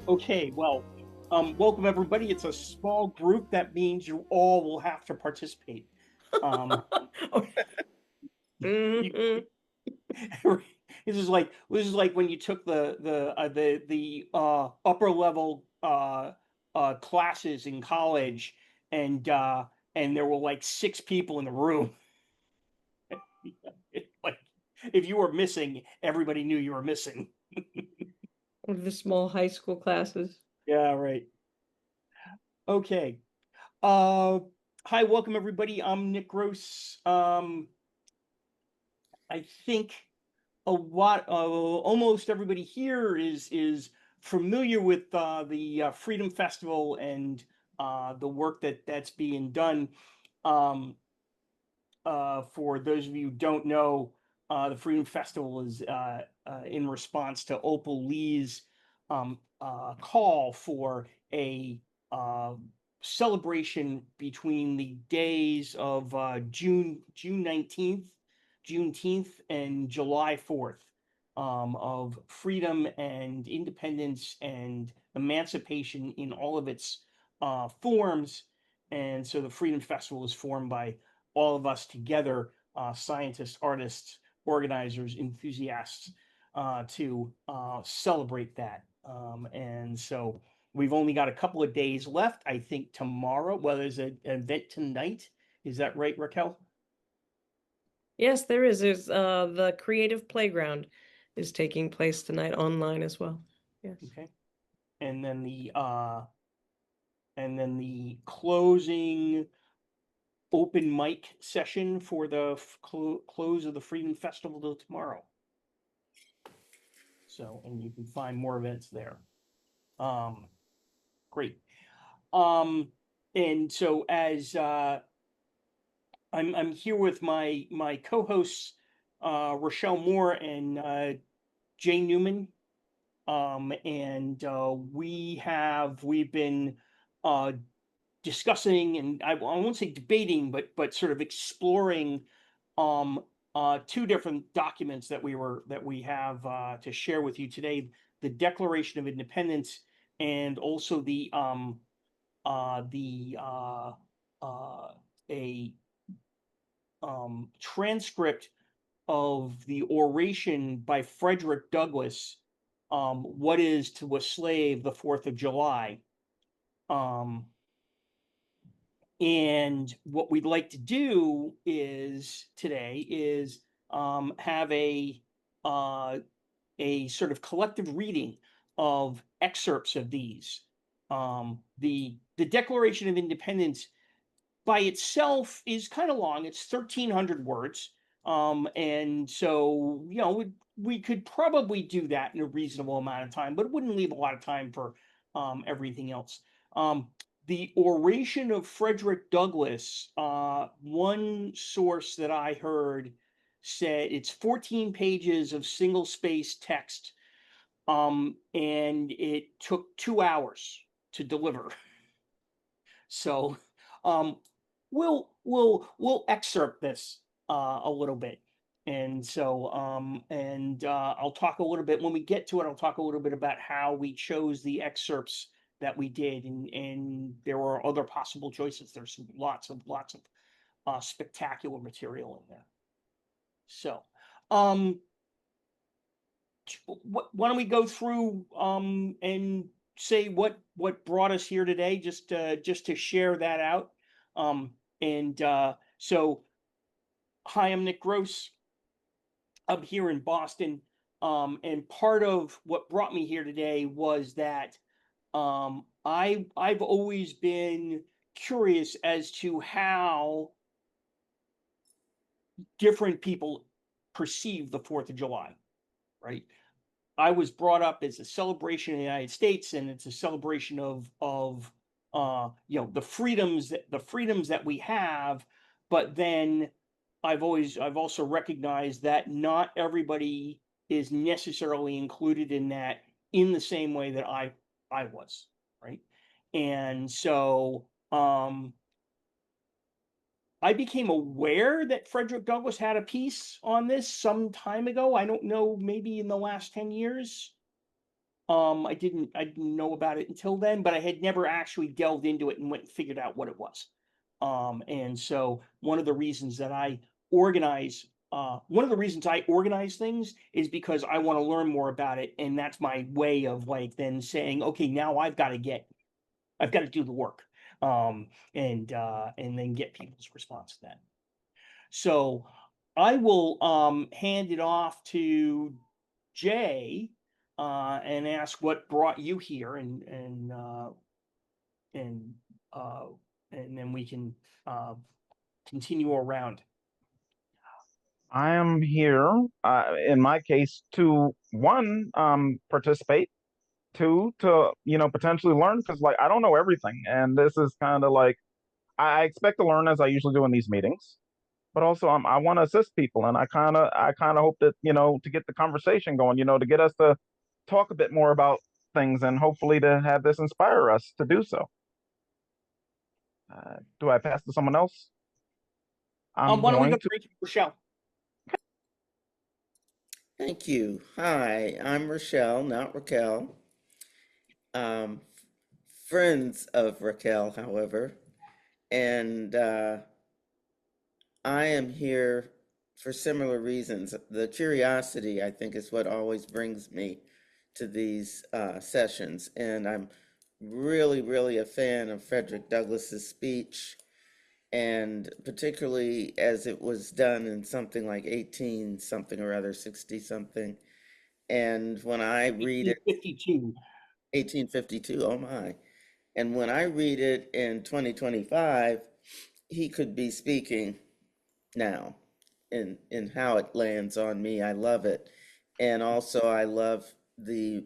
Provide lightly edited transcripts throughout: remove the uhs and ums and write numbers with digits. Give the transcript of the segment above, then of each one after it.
Okay, well, welcome everybody. It's a small group. That means you all will have to participate. Um, you, Mhm. this is like when you took the upper level classes in college, and and there were like six people in the room. Like if you were missing, everybody knew you were missing. One of the small high school classes. Yeah, right. Okay. Uh, Hi, welcome everybody. I'm Nick Gross. I think almost everybody here is familiar with the Freedom Festival and the work that's being done. Um, for those of you who don't know, the Freedom Festival is in response to Opal Lee's call for a uh, celebration between the days of June 19th, Juneteenth, and July 4th, of freedom and independence and emancipation in all of its forms. And so the Freedom Festival is formed by all of us together, scientists, artists, organizers, enthusiasts, to celebrate that. And so we've only got a couple of days left. I think tomorrow, well, there's an event tonight. Is that right, Raquel? Yes, there is. There's the Creative Playground is taking place tonight online as well. Yes. Okay. And then the closing open mic session for the close of the Freedom Festival till tomorrow. So, and you can find more events there. Um, Great. Um, and so as I'm here with my co-hosts, Rochelle Moore and Jay Newman. And we've been uh, discussing, and I won't say debating, but sort of exploring um, two different documents that we have to share with you today: the Declaration of Independence, and also the a transcript of the oration by Frederick Douglass, "What is to a Slave the Fourth of July?" Um, and what we'd like to do is today is have uh, a sort of collective reading of excerpts of these. The Declaration of Independence by itself is kind of long. It's 1,300 words. And so, we could probably do that in a reasonable amount of time, but it wouldn't leave a lot of time for everything else. Um, the oration of Frederick Douglass, one source that I heard said it's 14 pages of single space text, and it took 2 hours to deliver. So, um, we'll excerpt this a little bit, and so I'll talk a little bit when we get to it. I'll talk a little bit about how we chose the excerpts that we did, and there were other possible choices. There's lots of spectacular material in there. So, um, why don't we go through and say what brought us here today, just to share that out. And so, hi, I'm Nick Gross. I'm here in Boston. And part of what brought me here today was that I've always been curious as to how different people perceive the Fourth of July, right? I was brought up as a celebration in the United States, and it's a celebration of the freedoms that we have. But then I've also recognized that not everybody is necessarily included in that in the same way that I was, right? And so I became aware that Frederick Douglass had a piece on this some time ago. I don't know, maybe in the last 10 years. I didn't know about it until then, but I had never actually delved into it and went and figured out what it was. And so one of the reasons I organize things is because I want to learn more about it, and that's my way of like then saying, okay, now I've got to do the work, and then get people's response to that. So I will hand it off to Jay, and ask what brought you here, and uh, and then we can continue around. I am here, in my case, to one, participate, two, to, potentially learn, because like I don't know everything. And this is kind of like I expect to learn as I usually do in these meetings, but also I want to assist people. And I kind of hope that, to get the conversation going, to get us to talk a bit more about things and hopefully to have this inspire us to do so. Do I pass to someone else? I'm Why don't we go going to to. Rochelle? Thank you. Hi, I'm Rochelle, not Raquel. Um, Friends of Raquel, however, and I am here for similar reasons. The curiosity, I think, is what always brings me to these sessions, and I'm really, really a fan of Frederick Douglass's speech, and particularly as it was done in something like 18 something or other, 60 something. And when I read it, 1852. 1852, oh my. And when I read it in 2025, he could be speaking now in how it lands on me. I love it. And also I love the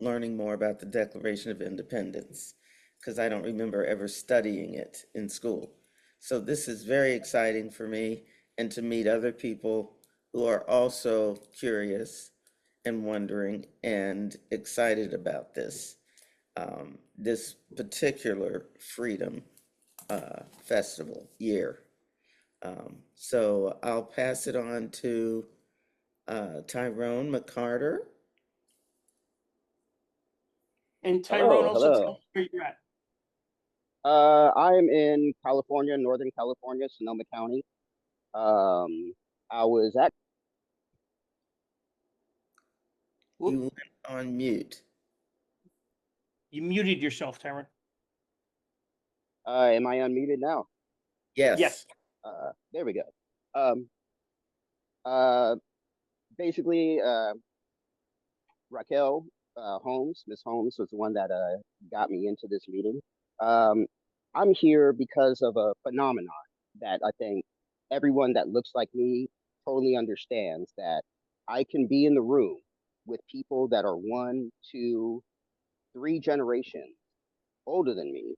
learning more about the Declaration of Independence because I don't remember ever studying it in school. So this is very exciting for me and to meet other people who are also curious and wondering and excited about this particular Freedom Festival year. So I'll pass it on to Tyrone McCarter. And Tyrone, Hello, also tell hello. us where you're at. I am in California, Northern California, Sonoma County. Um, I was at, You Whoop, went on mute. you muted yourself, Tyrone. am I unmuted now? Yes. Yes. There we go. Um, uh, basically, Raquel Holmes, Miss Holmes, was the one that got me into this meeting. Um, I'm here because of a phenomenon that I think everyone that looks like me totally understands that I can be in the room with people that are one, two, three generations older than me.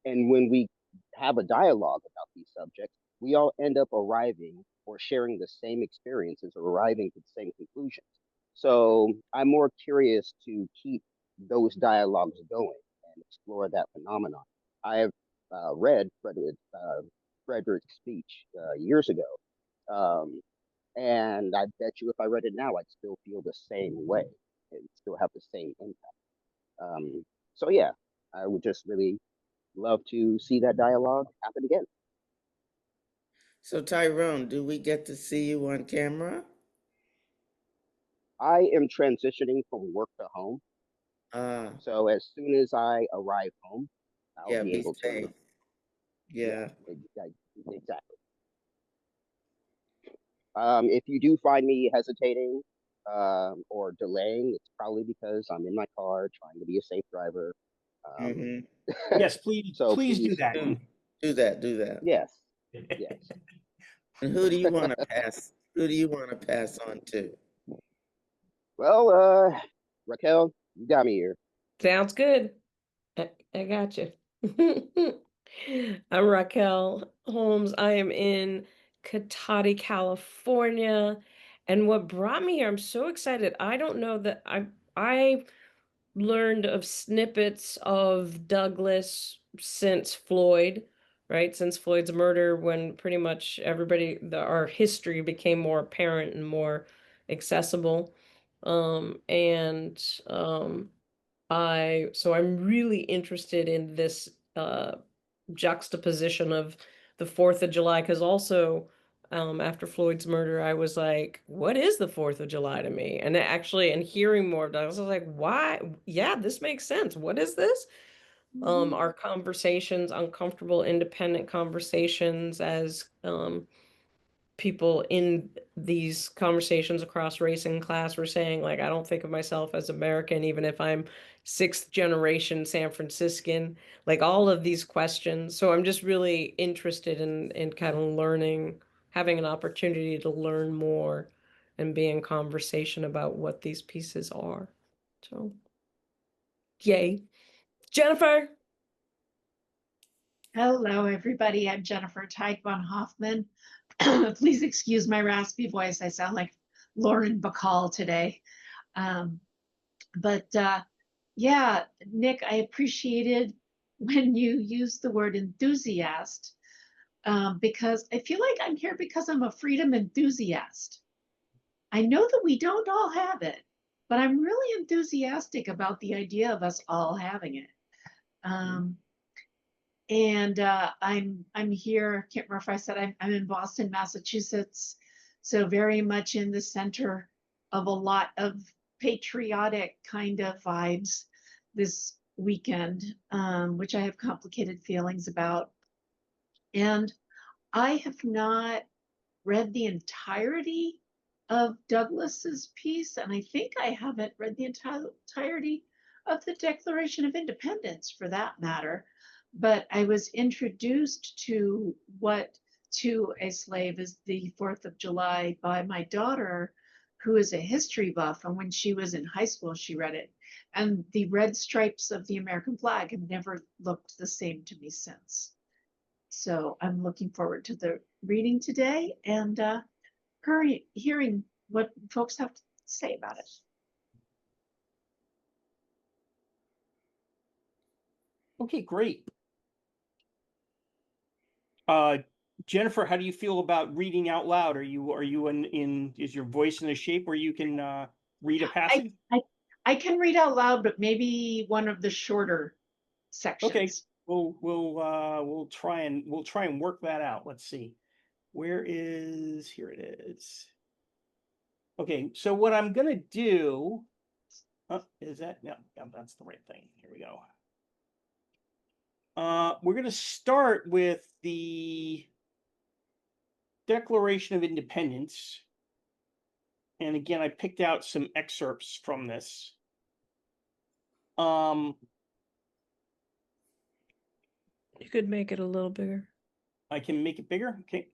And when we have a dialogue about these subjects, we all end up arriving or sharing the same experiences or arriving to the same conclusions. So I'm more curious to keep those dialogues going and explore that phenomenon. I have read Frederick's speech years ago, um, and I bet you if I read it now, I'd still feel the same way and still have the same impact. Um, so yeah, I would just really love to see that dialogue happen again. So Tyrone, do we get to see you on camera? I am transitioning from work to home, Ah, so as soon as I arrive home, I'll yeah, be be able to. safe. Yeah, Yeah. exactly. If you do find me hesitating or delaying, it's probably because I'm in my car trying to be a safe driver. Um, Mm-hmm. Yes, please, so please do please, that. Do that, do that. yes, yes. And who do you want to pass? Who do you want to pass on to? Well, Raquel, you got me here. Sounds good. I got you. I'm Raquel Holmes. I am in Cotati, California. And what brought me here, I'm so excited. I don't know that I learned of snippets of Douglass since Floyd, right? Since Floyd's murder, when pretty much our history became more apparent and more accessible. And So I'm really interested in this juxtaposition of the 4th of July, because also after Floyd's murder, I was like, what is the 4th of July to me? And actually, and hearing more of that, I was like, why? Yeah, this makes sense. What is this? Our conversations, uncomfortable, independent conversations as people in these conversations across race and class were saying, like, I don't think of myself as American, even if I'm 6th generation San Franciscan, like all of these questions. So I'm just really interested in kind of learning, having an opportunity to learn more and be in conversation about what these pieces are. So, yay. Jennifer. Hello, everybody. I'm Jennifer Teich von Hoffman. Please excuse my raspy voice. I sound like Lauren Bacall today. Um, but yeah, Nick, I appreciated when you used the word enthusiast because I feel like I'm here because I'm a freedom enthusiast. I know that we don't all have it, but I'm really enthusiastic about the idea of us all having it. And I'm here. Can't remember if I said I'm in Boston, Massachusetts, so very much in the center of a lot of patriotic kind of vibes this weekend, which I have complicated feelings about. And I have not read the entirety of Douglass's piece, and I think I haven't read the entirety of the Declaration of Independence, for that matter. But I was introduced to what to a slave is the 4th of July by my daughter, who is a history buff. And when she was in high school, she read it. And the red stripes of the American flag have never looked the same to me since. So I'm looking forward to the reading today and hearing what folks have to say about it. Okay, great. Jennifer, how do you feel about reading out loud? Are you in is your voice in a shape where you can read a passage? I can read out loud, but maybe one of the shorter sections. Okay, we'll try and work that out. Let's see. Here it is. Okay, so what I'm gonna do, is that, no, that's the right thing. Here we go. We're gonna start with the Declaration of Independence. And again, I picked out some excerpts from this. You could make it a little bigger. I can make it bigger. Okay.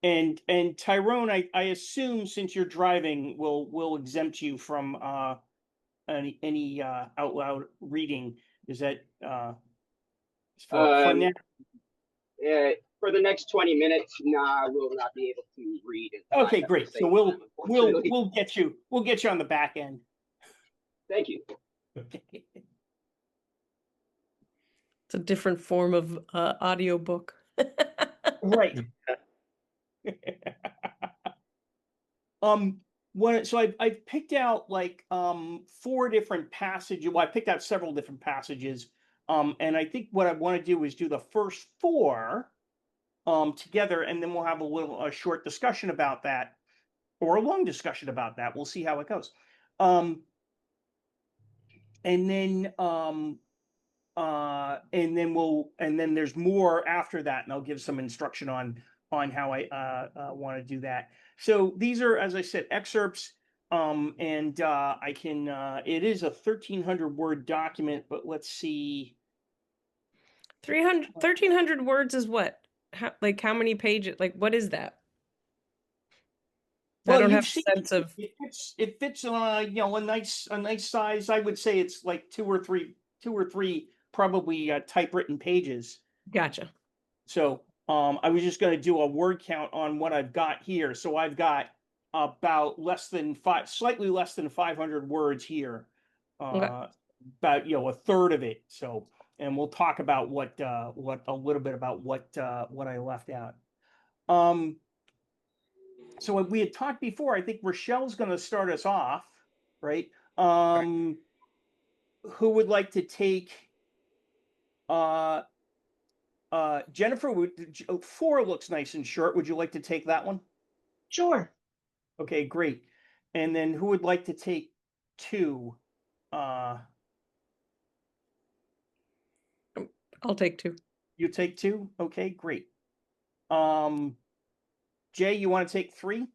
And Tyrone, I assume since you're driving, we'll exempt you from any out loud reading. Is that for now? For the next 20 minutes, I will not be able to read it. Okay, great. So we'll get you on the back end. Thank you. It's a different form of audiobook. Right. So I picked out like 4 different passages. Well, I picked out several different passages. And I think what I want to do is do the first 4 together, and then we'll have a short discussion about that, or a long discussion about that. We'll see how it goes. And then there's more after that, and I'll give some instruction on how I want to do that. So these are, as I said, excerpts, and I can. It is a 1,300 word document, but let's see. 1,300 words is what? How many pages? Like, what is that? Well, I don't have a sense of. It fits on a nice size. I would say it's like two or three probably typewritten pages. Gotcha. So I was just going to do a word count on what I've got here. So I've got about slightly less than 500 words here. Okay. About a third of it. So, and we'll talk about what a little bit about what I left out. So we had talked before. I think Rochelle's going to start us off, right? who would like to take Jennifer? 4 looks nice and short. Would you like to take that one? Sure. Okay, great. And then who would like to take 2? I'll take 2. You take 2? Okay, great. Jay, you want to take 3?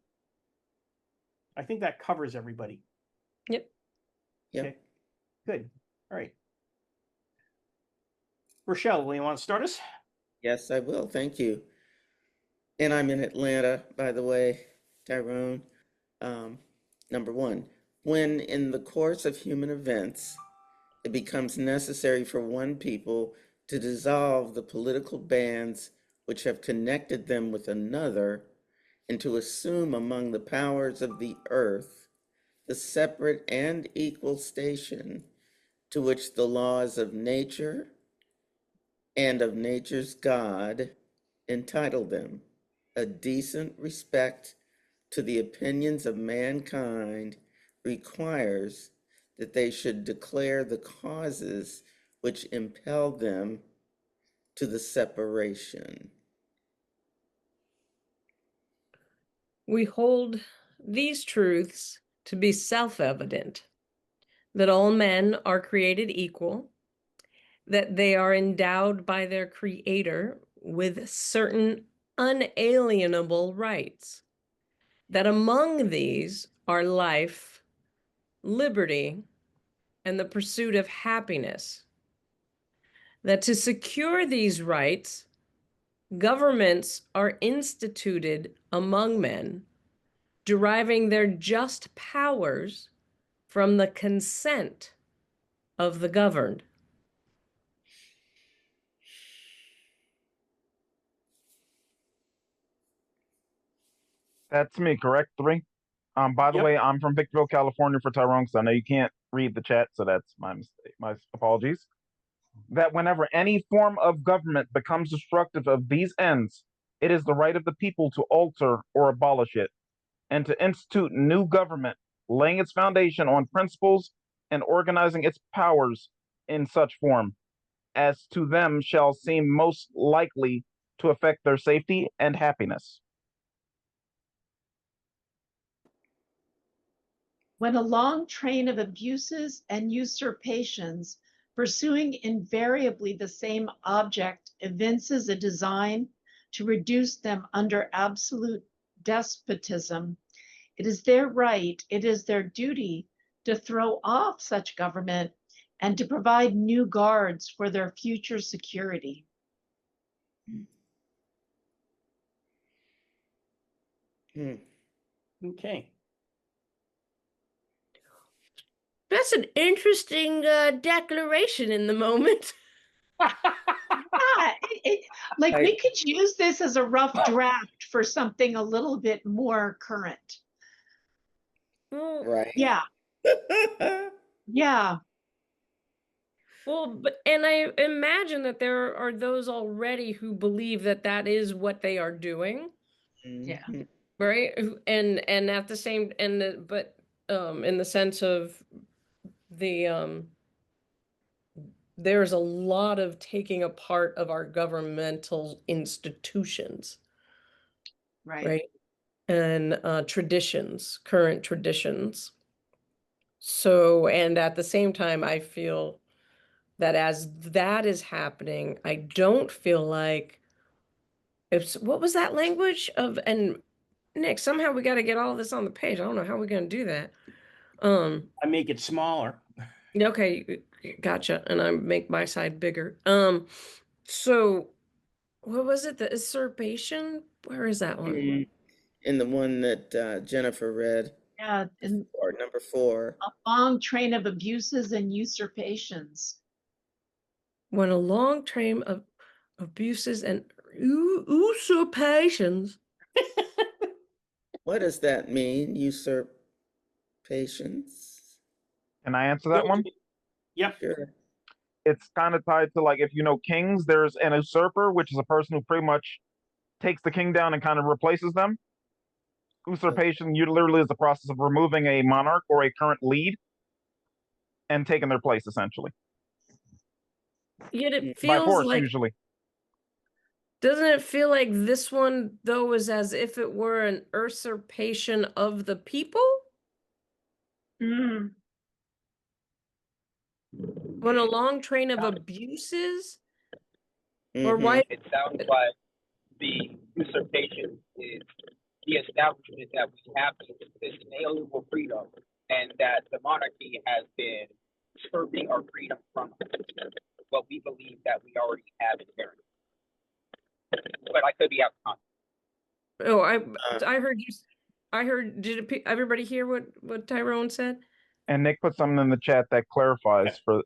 I think that covers everybody. Yep. Yep. Okay, good. All right. Rochelle, will you want to start us? Yes, I will. Thank you. And I'm in Atlanta, by the way, Tyrone. Number 1, when in the course of human events, it becomes necessary for one people to dissolve the political bands which have connected them with another, and to assume among the powers of the earth the separate and equal station to which the laws of nature and of nature's God entitle them, a decent respect to the opinions of mankind requires that they should declare the causes which impel them to the separation. We hold these truths to be self-evident, that all men are created equal, that they are endowed by their Creator with certain unalienable rights, that among these are life, liberty, and the pursuit of happiness, that to secure these rights, governments are instituted among men, deriving their just powers from the consent of the governed. That's me, correct? 3. By the Yep. way, I'm from Victorville, California for Tyrone, because I know you can't read the chat, so that's my mistake. My apologies. That whenever any form of government becomes destructive of these ends, it is the right of the people to alter or abolish it, and to institute new government, laying its foundation on principles and organizing its powers in such form as to them shall seem most likely to affect their safety and happiness. When a long train of abuses and usurpations, pursuing invariably the same object, evinces a design to reduce them under absolute despotism, it is their right, it is their duty to throw off such government and to provide new guards for their future security. Okay. That's an interesting declaration in the moment. Yeah, like we could use this as a rough draft for something a little bit more current. Well, Right. Yeah, yeah, well, and I imagine that there are those already who believe that that is what they are doing, yeah. right? And at the same but in the sense of the there's a lot of taking apart of our governmental institutions, Right. and traditions, current traditions. So, and at the same time, I feel that as that is happening, I don't feel like what was that language of, and Nick, somehow we got to get all this on the page. I don't know how we're going to do that. I make it smaller. Okay, gotcha. And I make my side bigger. So what was it? The usurpation? Where is that one? In the one that Jennifer read, Yeah, and or number 4. a long train of abuses and usurpations. When a long train of abuses and usurpations. What does that mean, usurpations? Can I answer that one? Yep. Sure. It's kind of tied to, like, if you know kings, there's an usurper, which is a person who pretty much takes the king down and kind of replaces them. Usurpation literally is the process of removing a monarch or a current lead. and taken their place, essentially, Yet it by feels force, like, usually. doesn't it feel like this one, though, is as if it were an usurpation of the people? Mm, When a long train of abuses? Or Mm-hmm. why? It sounds like the usurpation is the establishment that we have this inalienable freedom, and that the monarchy has been usurping our freedom from us, what we believe that we already have inherently. But I could be out of context. Oh, Uh, I heard you. I heard. Everybody hear what Tyrone said? And Nick put something in the chat that clarifies for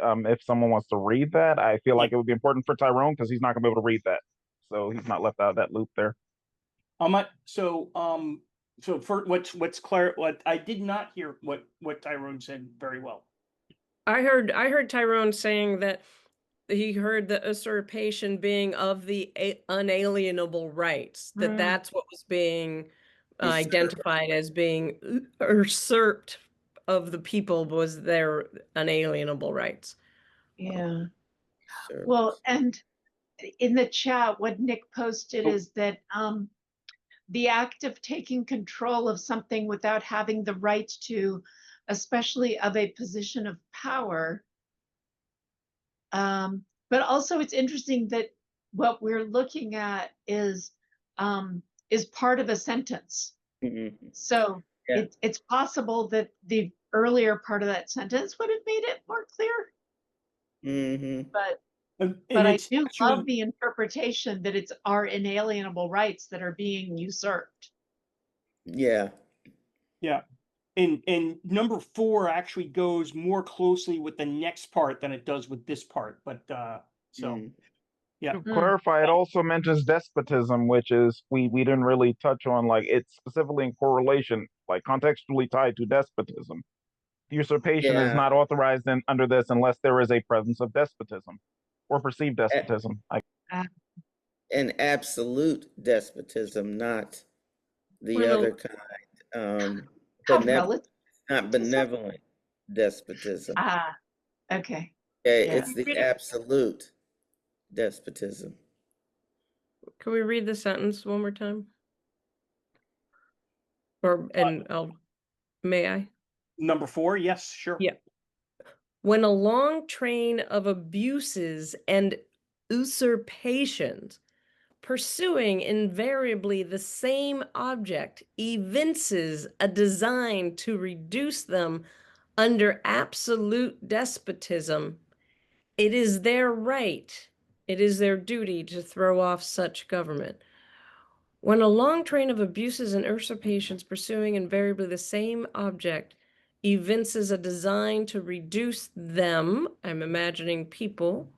if someone wants to read that. I feel like it would be important for Tyrone because he's not going to be able to read that, so he's not left out of that loop there. So for what's clear, what I did not hear what Tyrone said very well. I heard Tyrone saying that he heard the usurpation being of the unalienable rights, that Mm. that's what was being Usurped. identified as being usurped of the people, was their unalienable rights. yeah. Sure. Well, and in the chat, what Nick posted is that the act of taking control of something without having the right to, especially of a position of power. But also it's interesting that what we're looking at is part of a sentence. Mm-hmm. So Yeah. it's possible that the earlier part of that sentence would have made it more clear. Mm-hmm. But And I it's do actually, love the interpretation that it's our inalienable rights that are being usurped. Yeah. yeah. And number 4 actually goes more closely with the next part than it does with this part. But so Mm. yeah. To clarify, it also mentions despotism, which is we didn't really touch on. Like, it's specifically in correlation, like contextually tied to despotism. Usurpation is Yeah. not authorized under this unless there is a presence of despotism or perceived despotism. An absolute despotism, not the When a- other kind. Have relative. Not benevolent despotism. Ah, okay. Okay, Yeah. it's the absolute despotism. Can we read the sentence one more time? May I? Number 4, yes, sure. Yeah. When a long train of abuses and usurpations, pursuing invariably the same object, evinces a design to reduce them under absolute despotism, it is their right, it is their duty to throw off such government. When a long train of abuses and usurpations pursuing invariably the same object evinces a design to reduce them, I'm imagining people,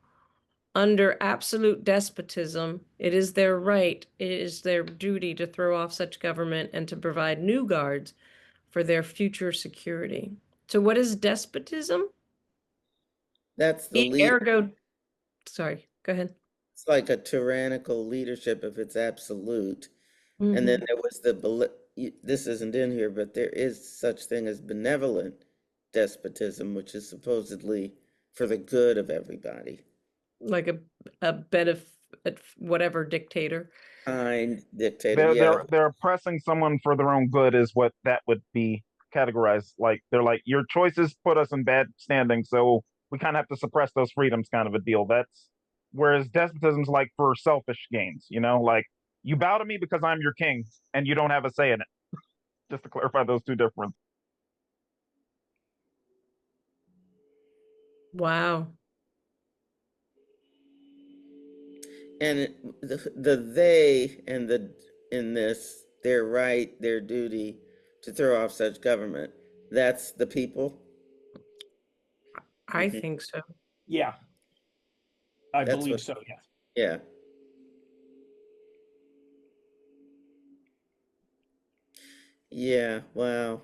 under absolute despotism, it is their right, it is their duty to throw off such government and to provide new guards for their future security. So what is despotism? That's the lead. Ergo, sorry, go ahead. It's like a tyrannical leadership if it's absolute. And then there was this isn't in here, but there is such thing as benevolent despotism, which is supposedly for the good of everybody. Like a bed of whatever dictator. Kind dictator, yeah. They're oppressing someone for their own good is what that would be categorized. Like, they're like, your choices put us in bad standing, so we kind of have to suppress those freedoms, kind of a deal. That's whereas despotism's like for selfish gains, like you bow to me because I'm your king and you don't have a say in it. Just to clarify those two differences. Wow. And the they and in this, their right, their duty to throw off such government, that's the people. I think so. Yeah. I That's believe what- so, yes. Yeah. Yeah, wow.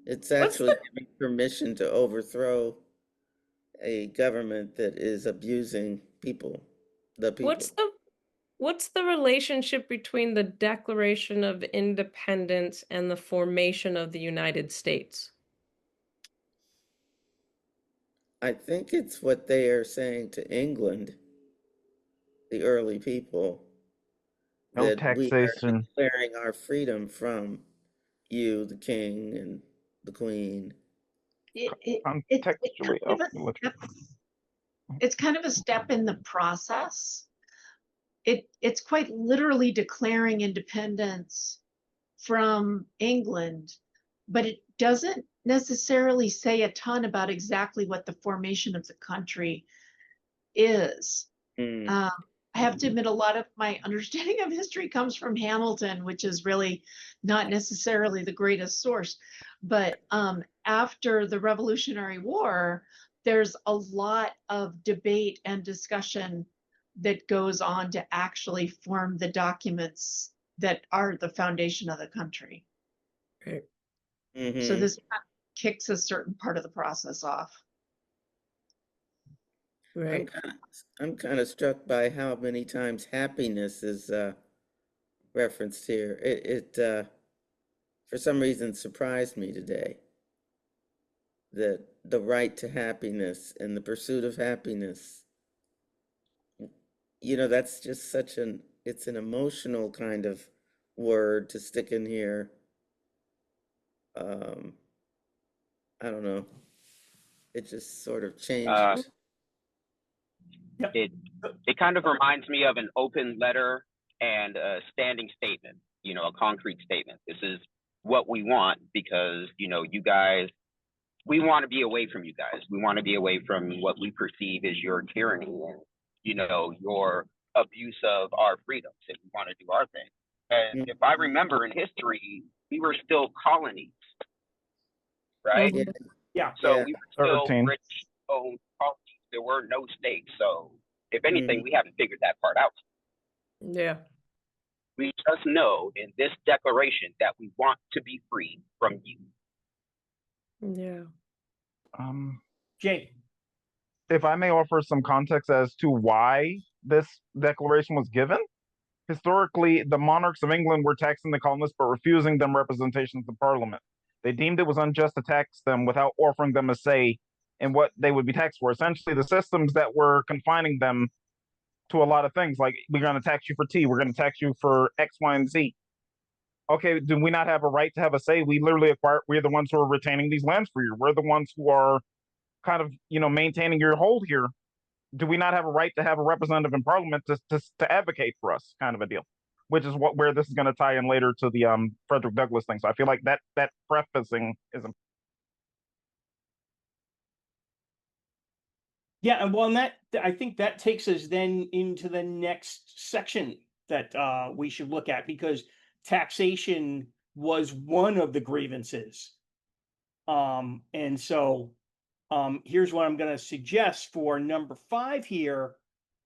It's actually giving permission to overthrow a government that is abusing people, the people. What's the relationship between the Declaration of Independence and the formation of the United States? I think it's what they are saying to England, the early people, No that we are taxation. declaring our freedom from you, the king and the queen. It Contextually uplifting. it's kind of a step in the process. It's quite literally declaring independence from England, but it doesn't necessarily say a ton about exactly what the formation of the country is. Mm. I have to admit, a lot of my understanding of history comes from Hamilton, which is really not necessarily the greatest source. But after the Revolutionary War, there's a lot of debate and discussion that goes on to actually form the documents that are the foundation of the country. Right. So Mhm. this kicks a certain part of the process off. Right. I'm kind of struck by how many times happiness is referenced here. It for some reason surprised me today that the right to happiness and the pursuit of happiness, you know, that's just such it's an emotional kind of word to stick in here. Um, I don't know. It just sort of changed. Uh, Yep. it kind of reminds me of an open letter and a standing statement, you know, a concrete statement. This is what we want because, you know, you guys, we want to be away from you guys. We want to be away from what we perceive as your tyranny and, you know, your abuse of our freedoms if we want to do our thing. And if I remember in history, we were still colonies, right? Yeah, Yeah. So yeah. we were still 13. British owned colonies. There were no states. So if anything, Mhm. we haven't figured that part out. Yeah. We just know in this declaration that we want to be free from you. Yeah. Jay. If I may offer some context as to why this declaration was given, historically, the monarchs of England were taxing the colonists but refusing them representations in Parliament. They deemed it was unjust to tax them without offering them a say in what they would be taxed for. Essentially, the systems that were confining them to a lot of things, like we're going to tax you for tea, we're going to tax you for X, Y, and Z. Okay, do we not have a right to have a say? We literally we're the ones who are retaining these lands for you. We're the ones who are kind of, maintaining your hold here. Do we not have a right to have a representative in parliament to advocate for us, kind of a deal? Which is where this is going to tie in later to the Frederick Douglass thing. So I feel like that prefacing is important. Yeah, and well, and I think that takes us then into the next section that we should look at, because taxation was one of the grievances. And so here's what I'm going to suggest for number 5 here.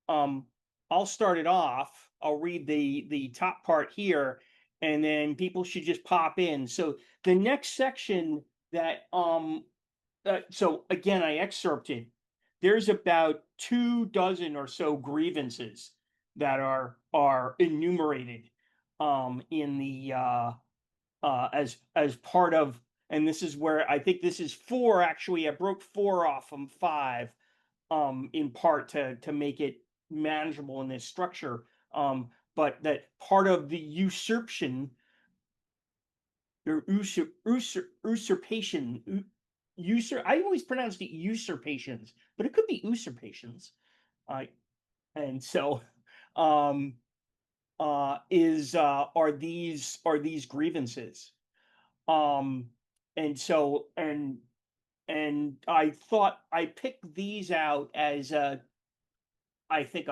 I'll start it off. I'll read the top part here, and then people should just pop in. So the next section that so again, I excerpted. There's about 24 or so grievances that are enumerated in the as part of, and this is where I think this is 4 actually. I broke 4 off from 5 in part to make it manageable in this structure. But that part of the usurpation or usurpation. I always pronounced it usurpations, but it could be usurpations. And so is are these grievances. And so and I thought I picked these out as I think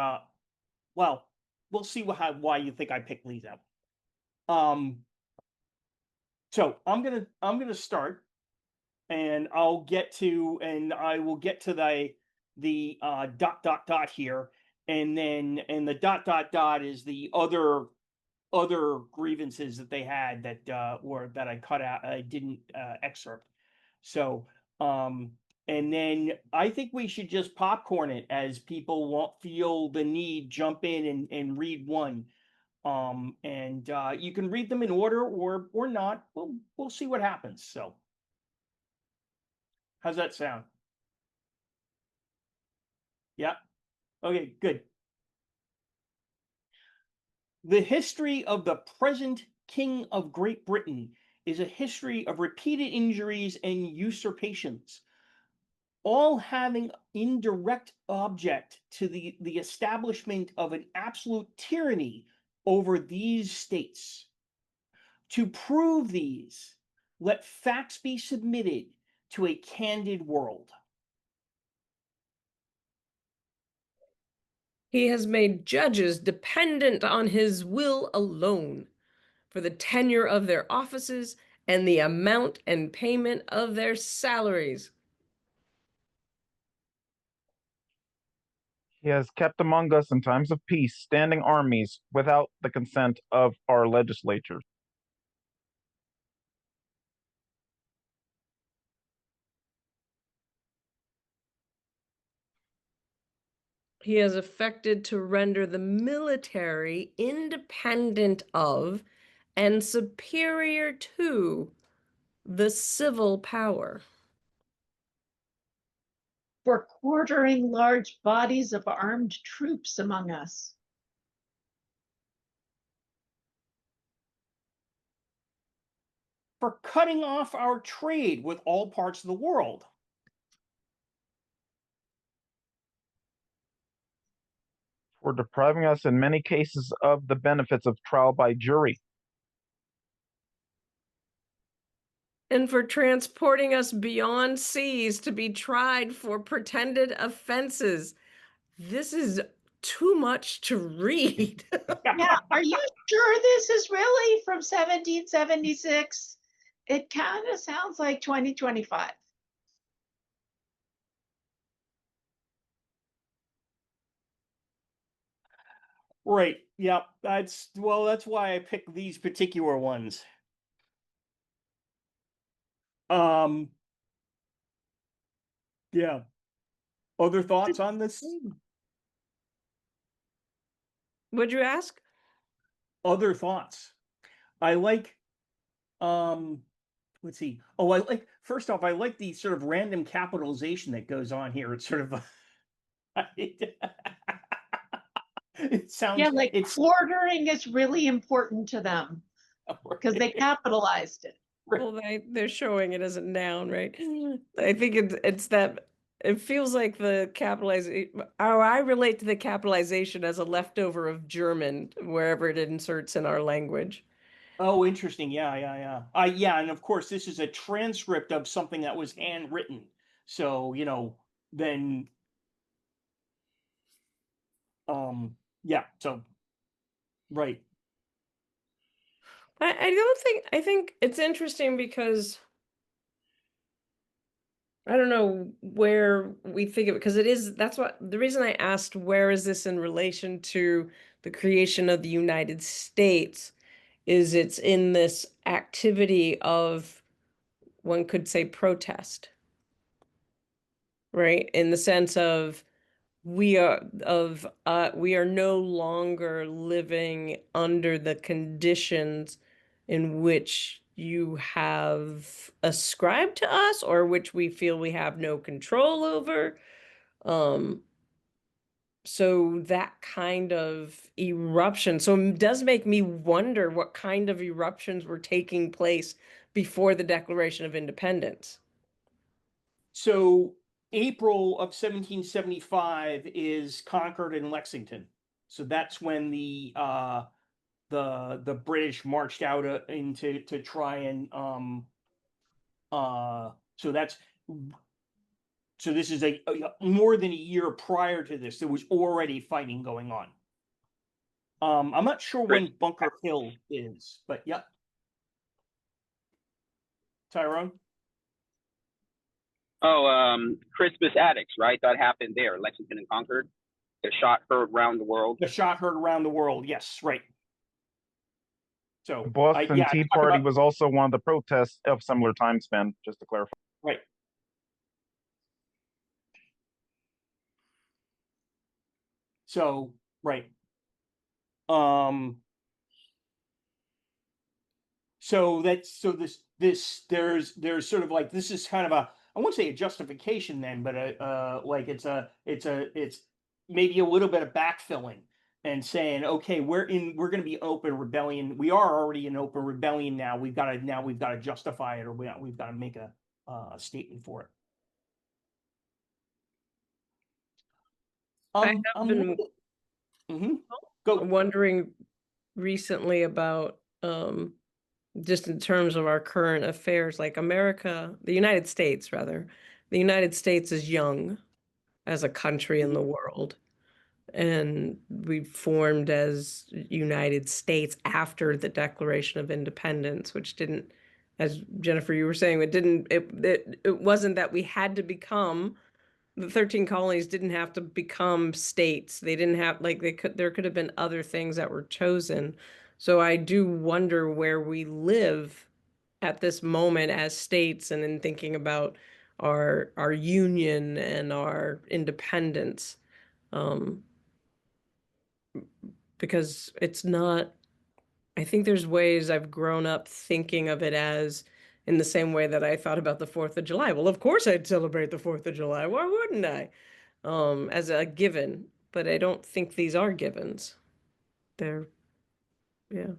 well, we'll see why you think I picked these out. So I'm gonna start, and I will get to the dot here, and then the dot is the other grievances that they had that were that I cut out. I didn't excerpt. So and then I think we should just popcorn it as people won't feel the need jump in and read one. And you can read them in order or not. We'll see what happens. So how's that sound? Yeah. Okay, good. The history of the present King of Great Britain is a history of repeated injuries and usurpations, all having indirect object to the establishment of an absolute tyranny over these states. To prove these, let facts be submitted to a candid world. He has made judges dependent on his will alone for the tenure of their offices and the amount and payment of their salaries. He has kept among us in times of peace standing armies without the consent of our legislatures. He has effected to render the military independent of and superior to the civil power. For quartering large bodies of armed troops among us. For cutting off our trade with all parts of the world. For depriving us in many cases of the benefits of trial by jury. And for transporting us beyond seas to be tried for pretended offenses. This is too much to read. Yeah, are you sure this is really from 1776? It kind of sounds like 2025. Right. Yep. That's why I picked these particular ones. Yeah. Other thoughts on this? Would you ask? Other thoughts. I like let's see. Oh, I like first off, I like the sort of random capitalization that goes on here. It's sort of it sounds Yeah, like it's quartering is really important to them because they capitalized it. Well, they're showing it as a noun, right? I think it's that it feels like the capitalization. Oh, I relate to the capitalization as a leftover of German, wherever it inserts in our language. Oh, interesting. Yeah. Yeah, and of course this is a transcript of something that was handwritten. So, then yeah, so right. I think it's interesting because I don't know where we think of it, because that's what the reason I asked where is this in relation to the creation of the United States is it's in this activity of, one could say, protest, right? In the sense of we are no longer living under the conditions in which you have ascribed to us or which we feel we have no control over. So that kind of eruption. So it does make me wonder what kind of eruptions were taking place before the Declaration of Independence. So April of 1775 is Concord and Lexington. So that's when the British marched out into to try and so that's so this is a more than a year prior to this. There was already fighting going on. I'm not sure when Bunker Hill is, but yeah. Tyrone? Oh, Christmas Addicts, right? That happened there, Lexington and Concord. The shot heard around the world. The shot heard around the world. Yes, right. So The Boston Tea Party was also one of the protests of similar time span, just to clarify. Right. So, right. So there's sort of like this is kind of a I won't say a justification then, but like it's maybe a little bit of backfilling and saying, okay, we're going to be open rebellion. We are already in open rebellion now. We've got to justify it, or we've got to make a statement for it. I have been Go. wondering recently about just in terms of our current affairs, like America, the United States rather. The United States is young as a country in the world. And we formed as United States after the Declaration of Independence, which didn't, as Jennifer, you were saying, it wasn't that we had to become, the 13 colonies didn't have to become states. They didn't have, like, there could have been other things that were chosen. So I do wonder where we live at this moment as states, and in thinking about our union and our independence. Because it's not, I think there's ways I've grown up thinking of it as in the same way that I thought about the 4th of July. Well, of course I'd celebrate the 4th of July. Why wouldn't I? As a given, but I don't think these are givens. They're, yeah.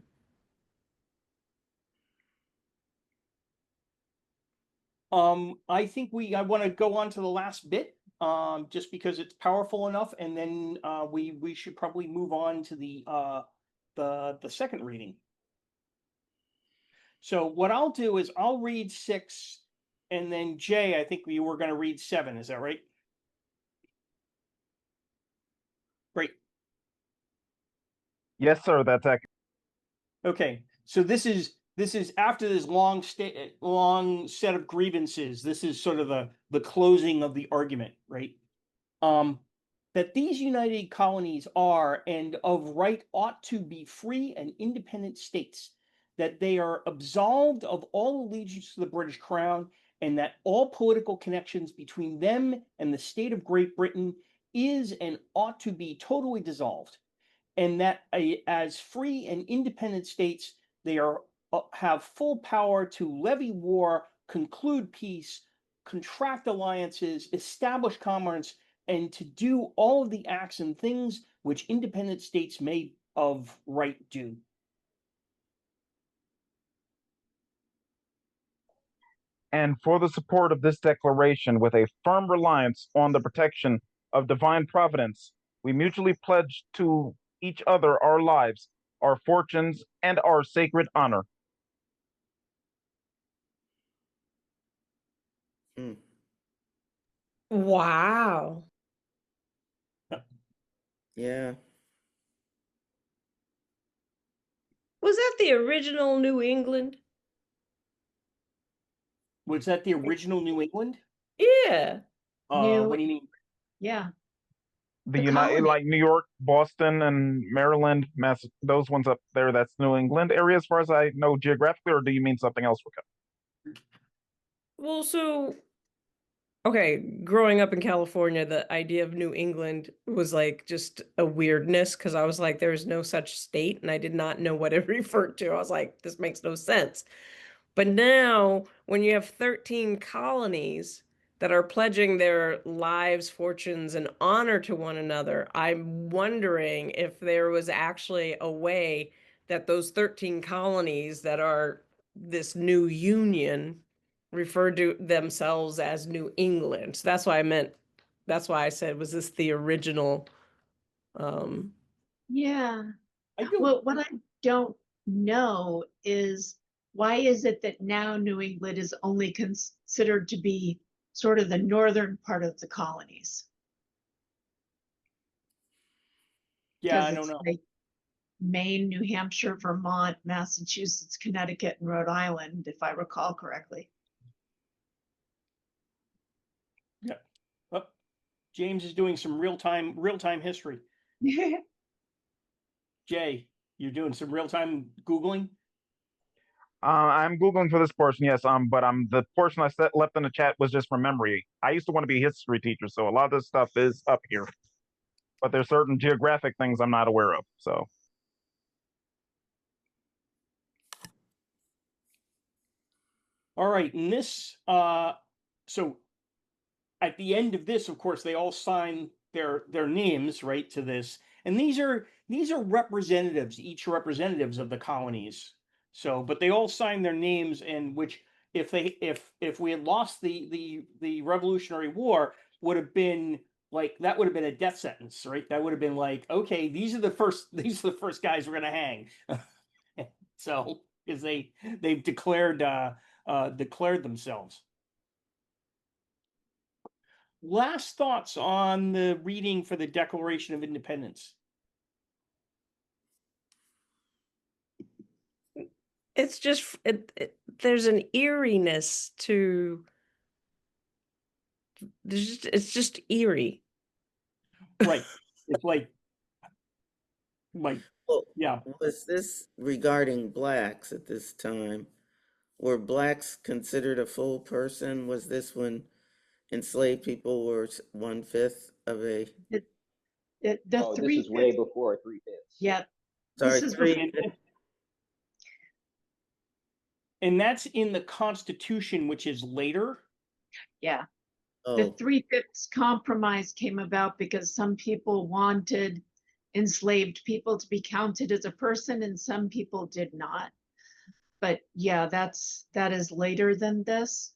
I think I want to go on to the last bit, just because it's powerful enough, and then we should probably move on to the second reading. So what I'll do is I'll read 6, and then Jay, I think we were going to read 7. Is that right? Great. Yes, sir. That's accurate. Okay. So this is after this long set of grievances. This is sort of the closing of the argument, right? That these united colonies are, and of right ought to be, free and independent states, that they are absolved of all allegiance to the British Crown, and that all political connections between them and the state of Great Britain is and ought to be totally dissolved, and that as free and independent states, they have full power to levy war, conclude peace, contract alliances, establish commerce, and to do all of the acts and things which independent states may of right do. And for the support of this declaration, with a firm reliance on the protection of divine providence, we mutually pledge to each other our lives, our fortunes, and our sacred honor. Mm. Wow. Yeah. Was that the original New England? Was that the original New England? Yeah. What do you mean? Yeah. The The United, colony. like New York, Boston, and Maryland, those ones up there, that's New England area as far as I know geographically, or do you mean something else, Rico? Well, so, okay, growing up in California, the idea of New England was like just a weirdness, because I was like, there's no such state, and I did not know what it referred to. I was like, this makes no sense. But now, when you have 13 colonies that are pledging their lives, fortunes, and honor to one another, I'm wondering if there was actually a way that those 13 colonies that are this new union referred to themselves as New England. So that's why I meant, that's why I said, was this the original? Yeah. I do. Well, what I don't know is, why is it that now New England is only considered to be sort of the northern part of the colonies? Yeah, I Because don't it's know. like Maine, New Hampshire, Vermont, Massachusetts, Connecticut, and Rhode Island, if I recall correctly. Yeah. Oh, James is doing some real-time history. Jay, you're doing some real-time Googling? I'm Googling for this portion, yes. But the portion I left in the chat was just from memory. I used to want to be a history teacher, so a lot of this stuff is up here. But there's certain geographic things I'm not aware of. So All right, and so at the end of this, of course, they all sign their names, right, to this. And these are representatives, each representatives of the colonies. So, but they all signed their names, and which if we had lost the Revolutionary War, would have been like that would have been a death sentence, right? That would have been like, okay, these are the first guys we're gonna hang. So because they've declared themselves. Last thoughts on the reading for the Declaration of Independence. It's just there's an eeriness to it's just eerie. Right. It's like Well, yeah. was this regarding blacks at this time? Were blacks considered a full person? Was this when enslaved people were 1/5 of a, The Oh, this three is way fifths, before 3/5. yeah, sorry, this is three? And that's in the Constitution, which is later. yeah. The Oh, 3/5 compromise came about because some people wanted enslaved people to be counted as a person and some people did not. But yeah, that is later than this.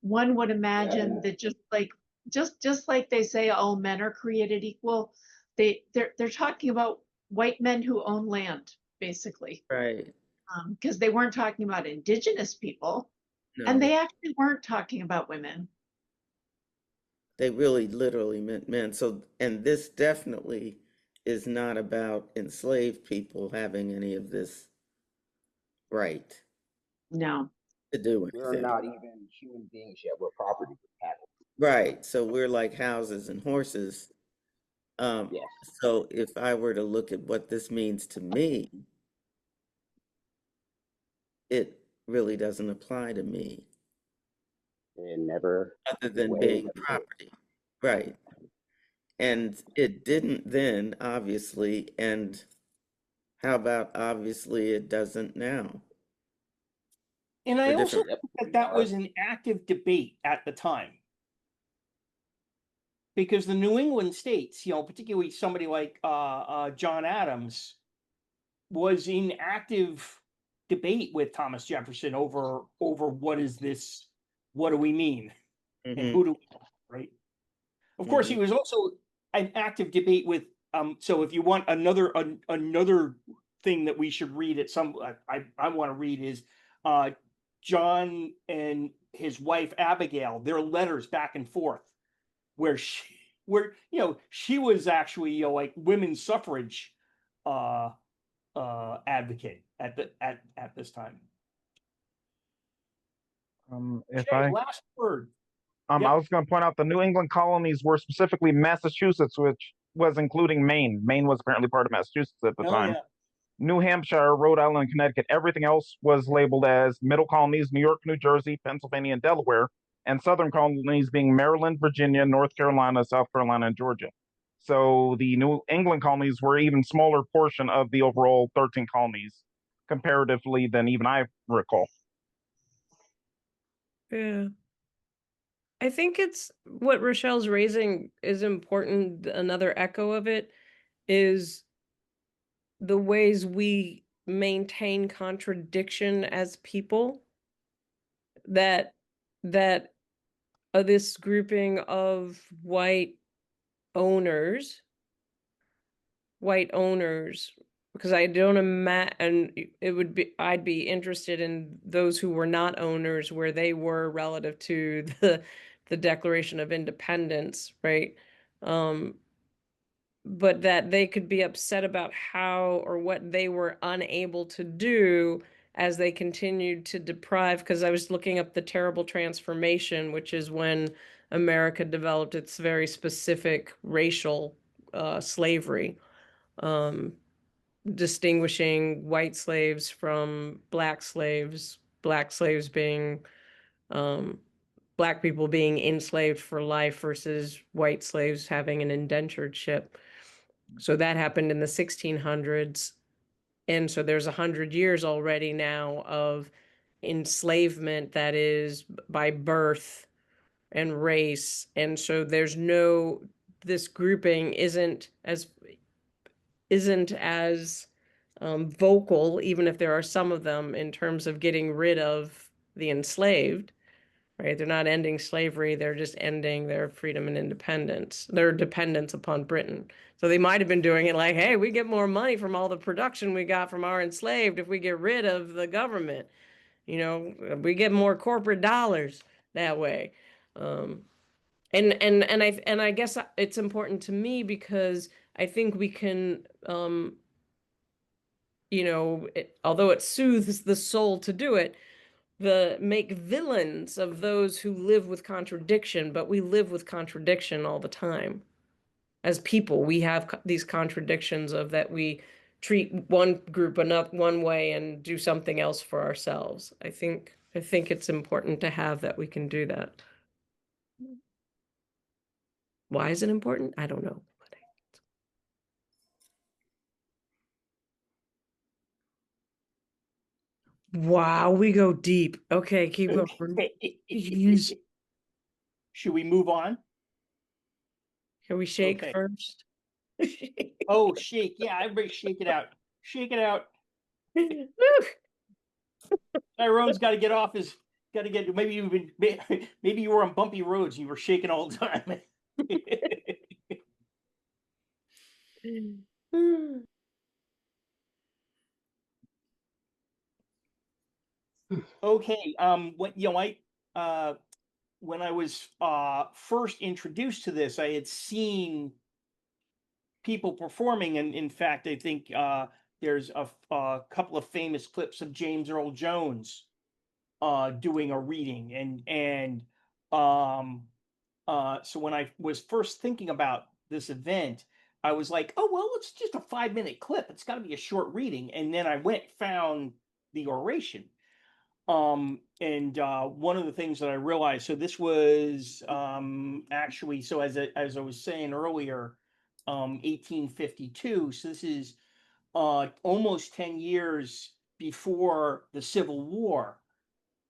One would imagine that just like they say all men are created equal, they're talking about white men who own land, basically. right. Because they weren't talking about indigenous people, and No, they actually weren't talking about women. they really literally meant men. So, and this definitely is not about enslaved people having any of this right No. to do We're anything. not even human beings yet. We're property, we're cattle. Right. So we're like houses and horses. Yes. So if I were to look at what this means to me, it really doesn't apply to me, It never other than will. being Never did. property. Right. And it didn't then, obviously, and how about obviously it doesn't now And I for also different. Yep. think that was an active debate at the time. Because the New England states, particularly somebody like John Adams, was in active debate with Thomas Jefferson over what is this, what do we mean, and Mhm, who do we, right? Of course, he mhm. was also an active debate with. So if you want another thing that we should read at some, I want to read is John and his wife Abigail, their letters back and forth, where she was actually like women's suffrage uh advocate at this time. If Jay, I last word. I Yep. was going to point out the New England colonies were specifically Massachusetts, which was including Maine. Maine was apparently part of Massachusetts at the Oh time. yeah. New Hampshire, Rhode Island, and Connecticut. Everything else was labeled as middle colonies: New York, New Jersey, Pennsylvania, and Delaware, and southern colonies being Maryland, Virginia, North Carolina, South Carolina, and Georgia. So the New England colonies were an even smaller portion of the overall 13 colonies, comparatively, than even I recall. Yeah. I think it's what Rochelle's raising is important. Another echo of it is the ways we maintain contradiction as people, that that this grouping of owners white owners, because I don't imagine, and it would be, I'd be interested in those who were not owners, where they were relative to the Declaration of Independence, right? But that they could be upset about how or what they were unable to do as they continued to deprive, because I was looking up the terrible transformation, which is when America developed its very specific racial slavery, distinguishing white slaves from black slaves being black people being enslaved for life versus white slaves having an indentureship. So that happened in the 1600s. And so there's 100 years already now of enslavement that is by birth and race. And so there's no this grouping isn't as vocal, even if there are some of them, in terms of getting rid of the enslaved, right? They're not ending slavery, they're just ending their freedom and independence, their dependence upon Britain. So they might have been doing it like, hey, we get more money from all the production we got from our enslaved if we get rid of the government. You know, we get more corporate dollars that way. And I guess it's important to me because I think we can, although it soothes the soul to do it, make villains of those who live with contradiction, but we live with contradiction all the time. As people, we have these contradictions of that we treat one group one way and do something else for ourselves. I think it's important to have that we can do that. Why is it important? I don't know. Wow, we go deep. Okay, keep going. Should we move on? Can we shake Okay. first? Oh, shake. Yeah, everybody shake it out. Shake it out. Tyrone's got to get off his, got to get, maybe you were on bumpy roads and you were shaking all the time. Okay, when I was first introduced to this, I had seen people performing, and in fact, I think there's a couple of famous clips of James Earl Jones doing a reading, so when I was first thinking about this event, I was like, oh well, it's just a 5-minute clip. It's got to be a short reading, and then I found the oration. And one of the things that I realized, so this was actually, so as I was saying earlier, 1852. So this is almost 10 years before the Civil War,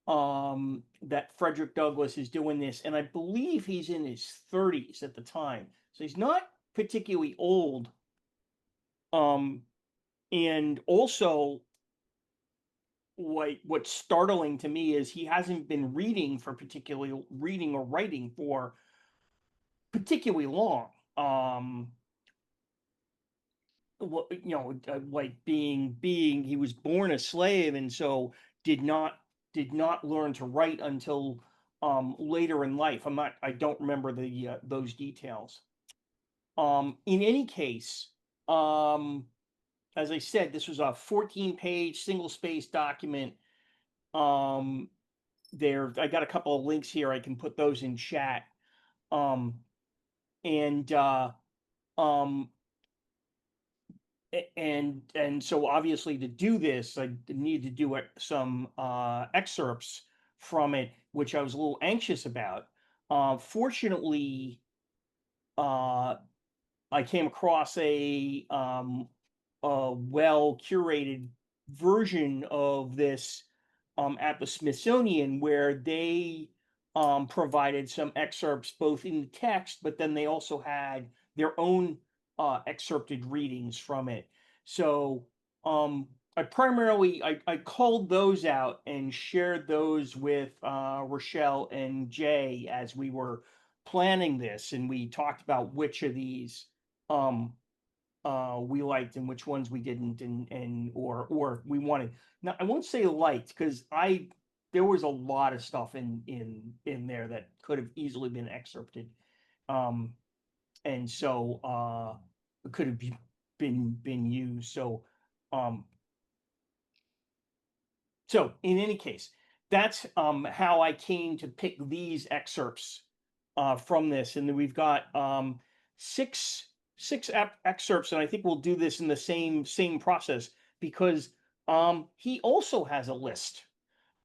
that Frederick Douglass is doing this, and I believe he's in his 30s at the time, so he's not particularly old. And also, what's startling to me is he hasn't been reading or writing for particularly long. Like being he was born a slave, and so did not learn to write until later in life. I don't remember those details. In any case, as I said, this was a 14-page single-spaced document. I got a couple of links here. I can put those in chat. And so obviously, to do this, I need to do some excerpts from it, which I was a little anxious about. Fortunately, I came across a well curated version of this at the Smithsonian, where they provided some excerpts both in the text, but then they also had their own excerpted readings from it. So I primarily I called those out and shared those with Rochelle and Jay as we were planning this, and we talked about which of these um, we liked and which ones we didn't, or we wanted. Now I won't say liked, because there was a lot of stuff in there that could have easily been excerpted, and so it could have been used. Um, so in any case, that's how I came to pick these excerpts from this, and then we've got six excerpts, and I think we'll do this in the same process, because he also has a list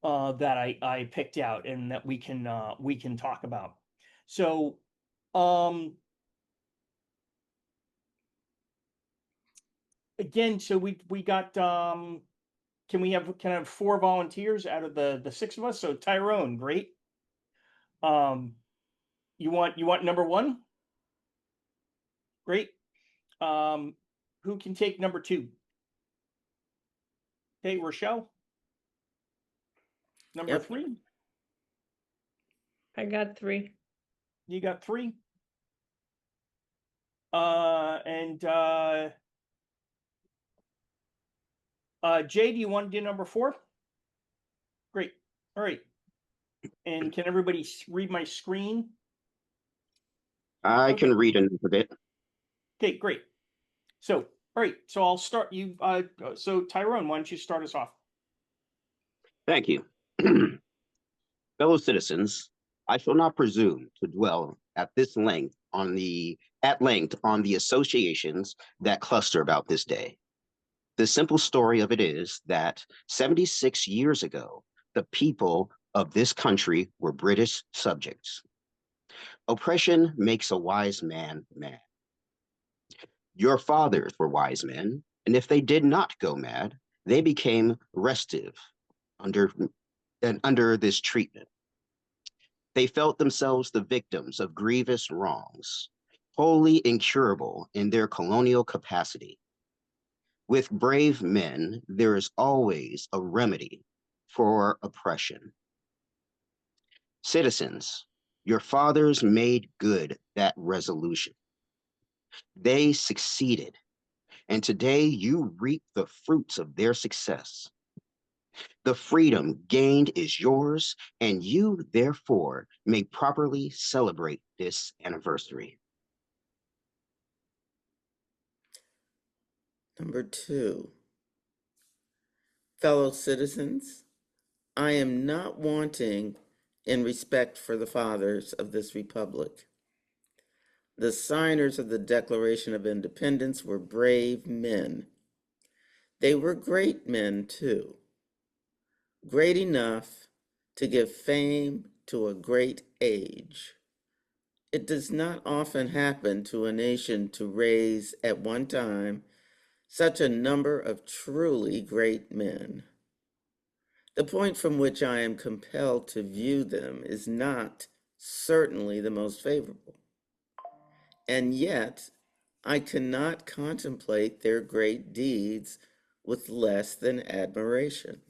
that I picked out and that we can talk about. So again, so we got can I have 4 volunteers out of the 6 of us? So Tyrone, great. You want number 1? Great. Who can take number 2? Okay, Rochelle. Number Yep. 3. I got 3. You got 3. And Jay, do you want to do number 4? Great. All right. And can everybody read my screen? I Okay. can read a bit. Okay, great. So, all right. So I'll start you. So Tyrone, why don't you start us off? Thank you. Fellow citizens, I shall not presume to dwell at length on the associations that cluster about this day. The simple story of it is that 76 years ago, the people of this country were British subjects. Oppression makes a wise man mad. Your fathers were wise men, and if they did not go mad, they became restive under this treatment. They felt themselves the victims of grievous wrongs, wholly incurable in their colonial capacity. With brave men, there is always a remedy for oppression. Citizens, your fathers made good that resolution. They succeeded, and today you reap the fruits of their success. The freedom gained is yours, and you, therefore, may properly celebrate this anniversary. Number 2. Fellow citizens, I am not wanting in respect for the fathers of this republic. The signers of the Declaration of Independence were brave men. They were great men, too. Great enough to give fame to a great age. It does not often happen to a nation to raise at one time such a number of truly great men. The point from which I am compelled to view them is not certainly the most favorable. And yet, I cannot contemplate their great deeds with less than admiration.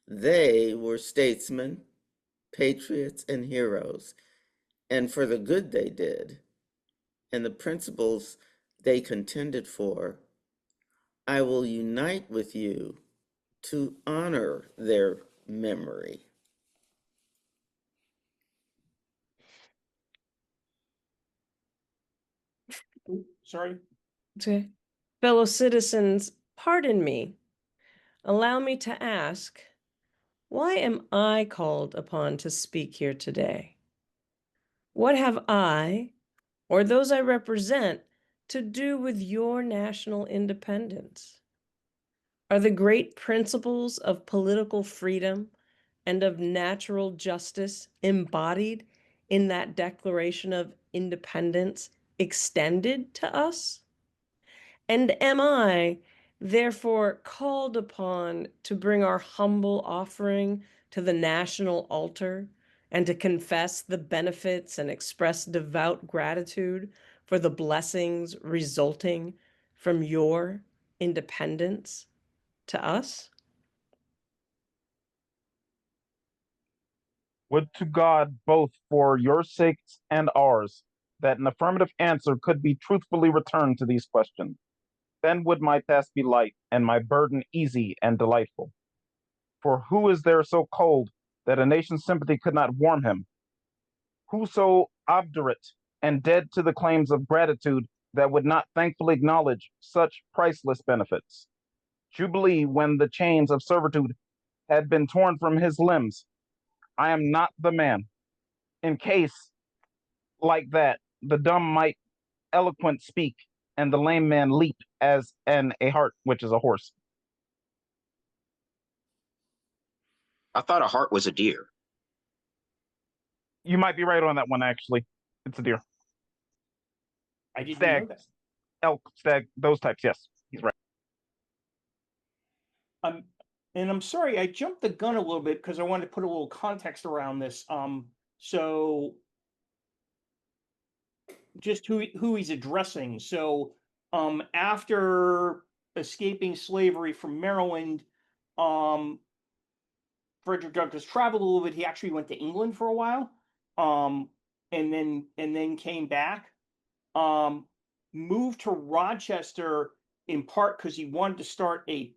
They were statesmen, patriots, and heroes, and for the good they did, and the principles they contended for, I will unite with you to honor their memory. Sorry. Okay. Fellow citizens, pardon me. Allow me to ask, why am I called upon to speak here today? What have I, or those I represent, to do with your national independence? Are the great principles of political freedom and of natural justice embodied in that Declaration of Independence extended to us? And am I, therefore, called upon to bring our humble offering to the national altar and to confess the benefits and express devout gratitude for the blessings resulting from your independence to us? Would to God, both for your sakes and ours, that an affirmative answer could be truthfully returned to these questions. Then would my task be light and my burden easy and delightful. For who is there so cold that a nation's sympathy could not warm him? Who so obdurate and dead to the claims of gratitude that would not thankfully acknowledge such priceless benefits? Jubilee when the chains of servitude had been torn from his limbs. I am not the man. In case like that, the dumb might eloquent speak, and the lame man leap as a hart, which is a horse. I thought a hart was a deer. You might be right on that one, actually. It's a deer. I didn't Stag, know that. elk, stag, those types. Yes, he's right. And I'm sorry, I jumped the gun a little bit because I wanted to put a little context around this. So just who he's addressing. So after escaping slavery from Maryland, um, Frederick Douglass traveled a little bit. He actually went to England for a while, um, and then came back. Um, moved to Rochester in part because he wanted to start an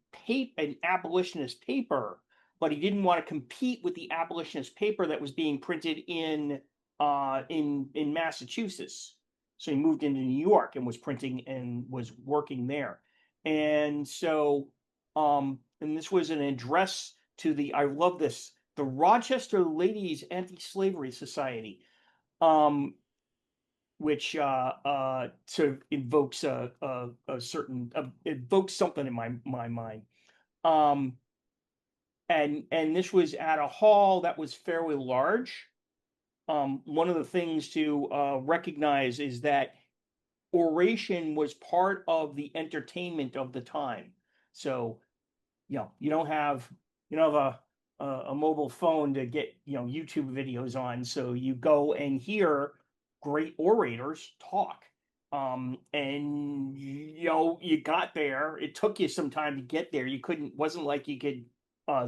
abolitionist paper, but he didn't want to compete with the abolitionist paper that was being printed in Massachusetts. So he moved into New York and was printing and was working there. And so and this was an address to I love this, the Rochester Ladies Anti-Slavery Society. Which sort of invokes a certain invokes something in my mind. Um, and this was at a hall that was fairly large. One of the things to recognize is that oration was part of the entertainment of the time. So you don't have a mobile phone to get YouTube videos on, so you go and hear great orators talk. And you got there. It took you some time to get there. You couldn't wasn't like you could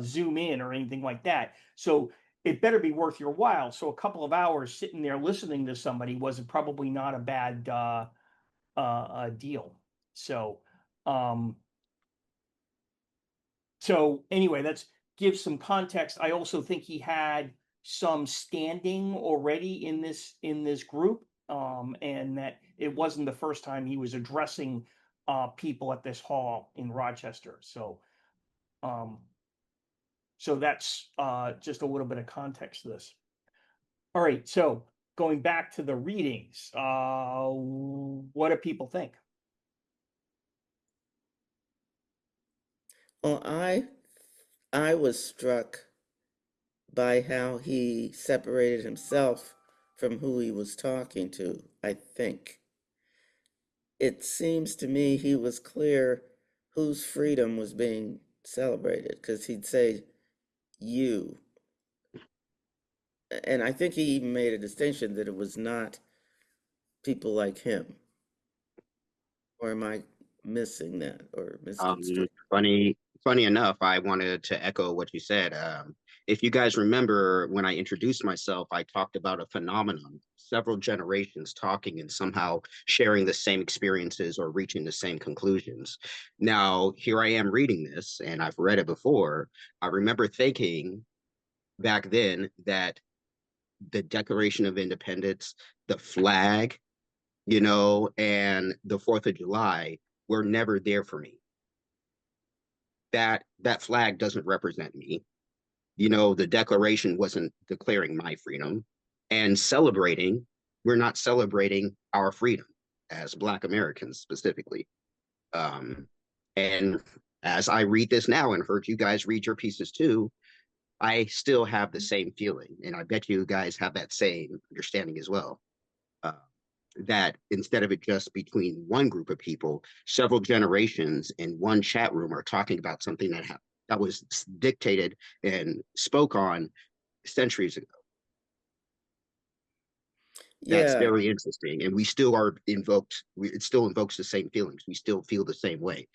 zoom in or anything like that. So it better be worth your while. So a couple of hours sitting there listening to somebody was probably not a bad deal. So um, so anyway, that's gives some context. I also think he had some standing already in this group, and that it wasn't the first time he was addressing people at this hall in Rochester. Um, so that's just a little bit of context to this. All right, so going back to the readings, what do people think? Well, I was struck by how he separated himself from who he was talking to, I think. It seems to me he was clear whose freedom was being celebrated, because he'd say, you. And I think he even made a distinction that it was not people like him. Or am I missing that or misconstruing? Funny enough, I wanted to echo what you said. If you guys remember when I introduced myself, I talked about a phenomenon, several generations talking and somehow sharing the same experiences or reaching the same conclusions. Now, here I am reading this, and I've read it before. I remember thinking back then that the Declaration of Independence, the flag, and the 4th of July were never there for me. That flag doesn't represent me. The Declaration wasn't declaring my freedom. And we're not celebrating our freedom as Black Americans specifically. And as I read this now and heard you guys read your pieces too, I still have the same feeling. And I bet you guys have that same understanding as well. That instead of it just between one group of people, several generations in one chat room are talking about something that was dictated and spoke on centuries ago. That's Yeah, very interesting. And we still are it still invokes the same feelings. We still feel the same way.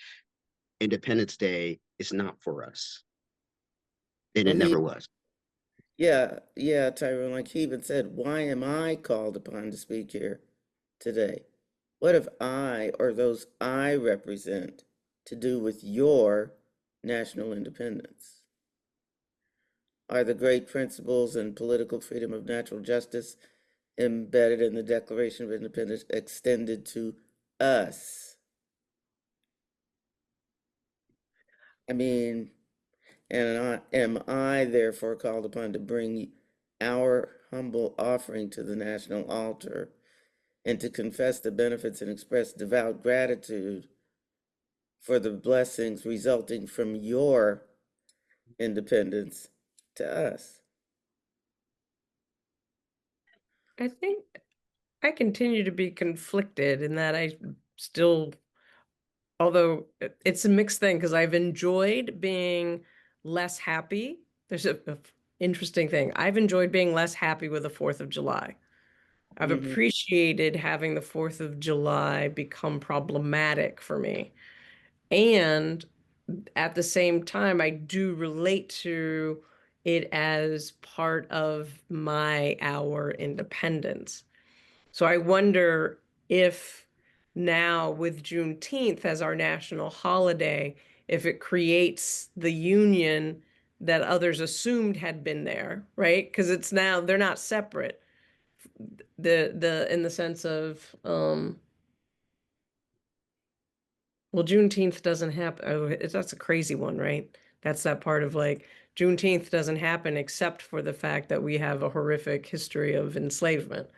Independence Day is not for us. And well, it never was. yeah, Tyrone, like he even said, why am I called upon to speak here today? What have I or those I represent to do with your national independence? Are the great principles and political freedom of natural justice embedded in the Declaration of Independence extended to us? I mean, and am I therefore called upon to bring our humble offering to the national altar and to confess the benefits and express devout gratitude for the blessings resulting from your independence to us? I think I continue to be conflicted in that I still, although it's a mixed thing, because I've enjoyed being less happy. There's a interesting thing. I've enjoyed being less happy with the 4th of July. I've appreciated having the 4th of July become problematic for me. And at the same time, I do relate to it as part of our independence. So I wonder if now with Juneteenth as our national holiday, if it creates the union that others assumed had been there, right? Because it's now, they're not separate. In the sense of well, Juneteenth doesn't happen. Oh, that's a crazy one, right? That's that part of like Juneteenth doesn't happen except for the fact that we have a horrific history of enslavement.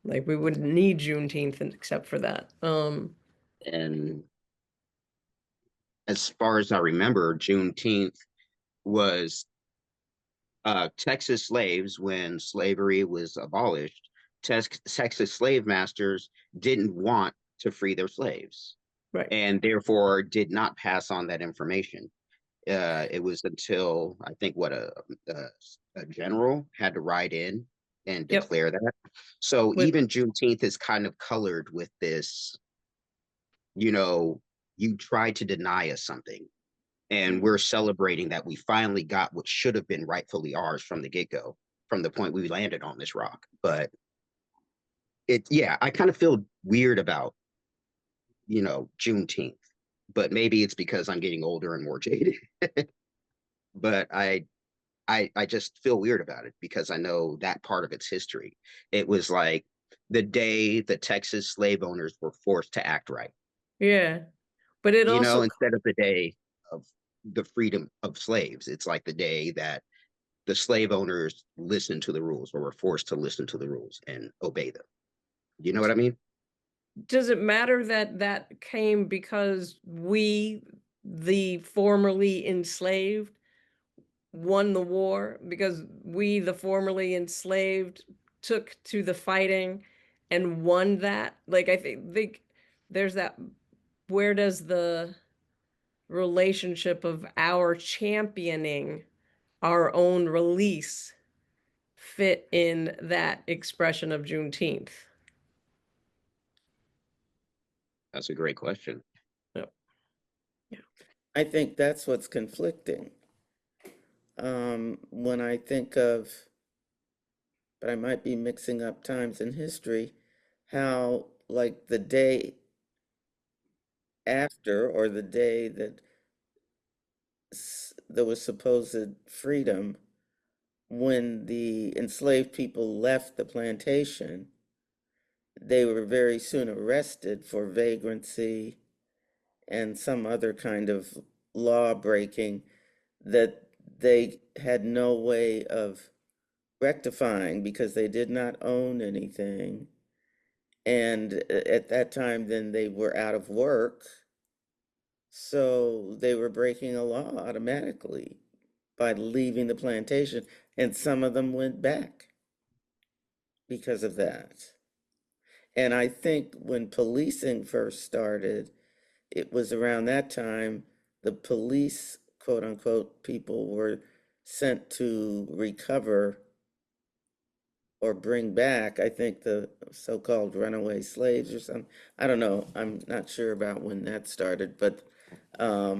Like we wouldn't need Juneteenth except for that. And as far as I remember, Juneteenth was Texas slaves, when slavery was abolished, Texas slave masters didn't want to free their slaves, Right. and therefore did not pass on that information. It was until I think a general had to ride in and Yep. declare that. So With even Juneteenth is kind of colored with this, you tried to deny us something, and we're celebrating that we finally got what should have been rightfully ours from the get-go, from the point we landed on this rock. But I kind of feel weird about, Juneteenth, but maybe it's because I'm getting older and more jaded. But I just feel weird about it because I know that part of its history. It was like the day the Texas slave owners were forced to act right, yeah. But it also instead of the day of the freedom of slaves. It's like the day that the slave owners listened to the rules, or were forced to listen to the rules and obey them. You know what I mean? does it matter that that came because we, the formerly enslaved, won the war, because we, the formerly enslaved, took to the fighting and won that? Like, I think there's that, where does the relationship of our championing our own release fit in that expression of Juneteenth? That's a great question. Yep. Yeah. I think that's what's conflicting. When I think of, but I might be mixing up times in history, how like the day after, or the day that there was supposed freedom, when the enslaved people left the plantation, they were very soon arrested for vagrancy and some other kind of law breaking that they had no way of rectifying because they did not own anything. And at that time, then they were out of work. So they were breaking a law automatically by leaving the plantation. And some of them went back because of that. And I think when policing first started, it was around that time the police, quote unquote, people were sent to recover or bring back, I think, the so-called runaway slaves or something. I don't know. I'm not sure about when that started, but I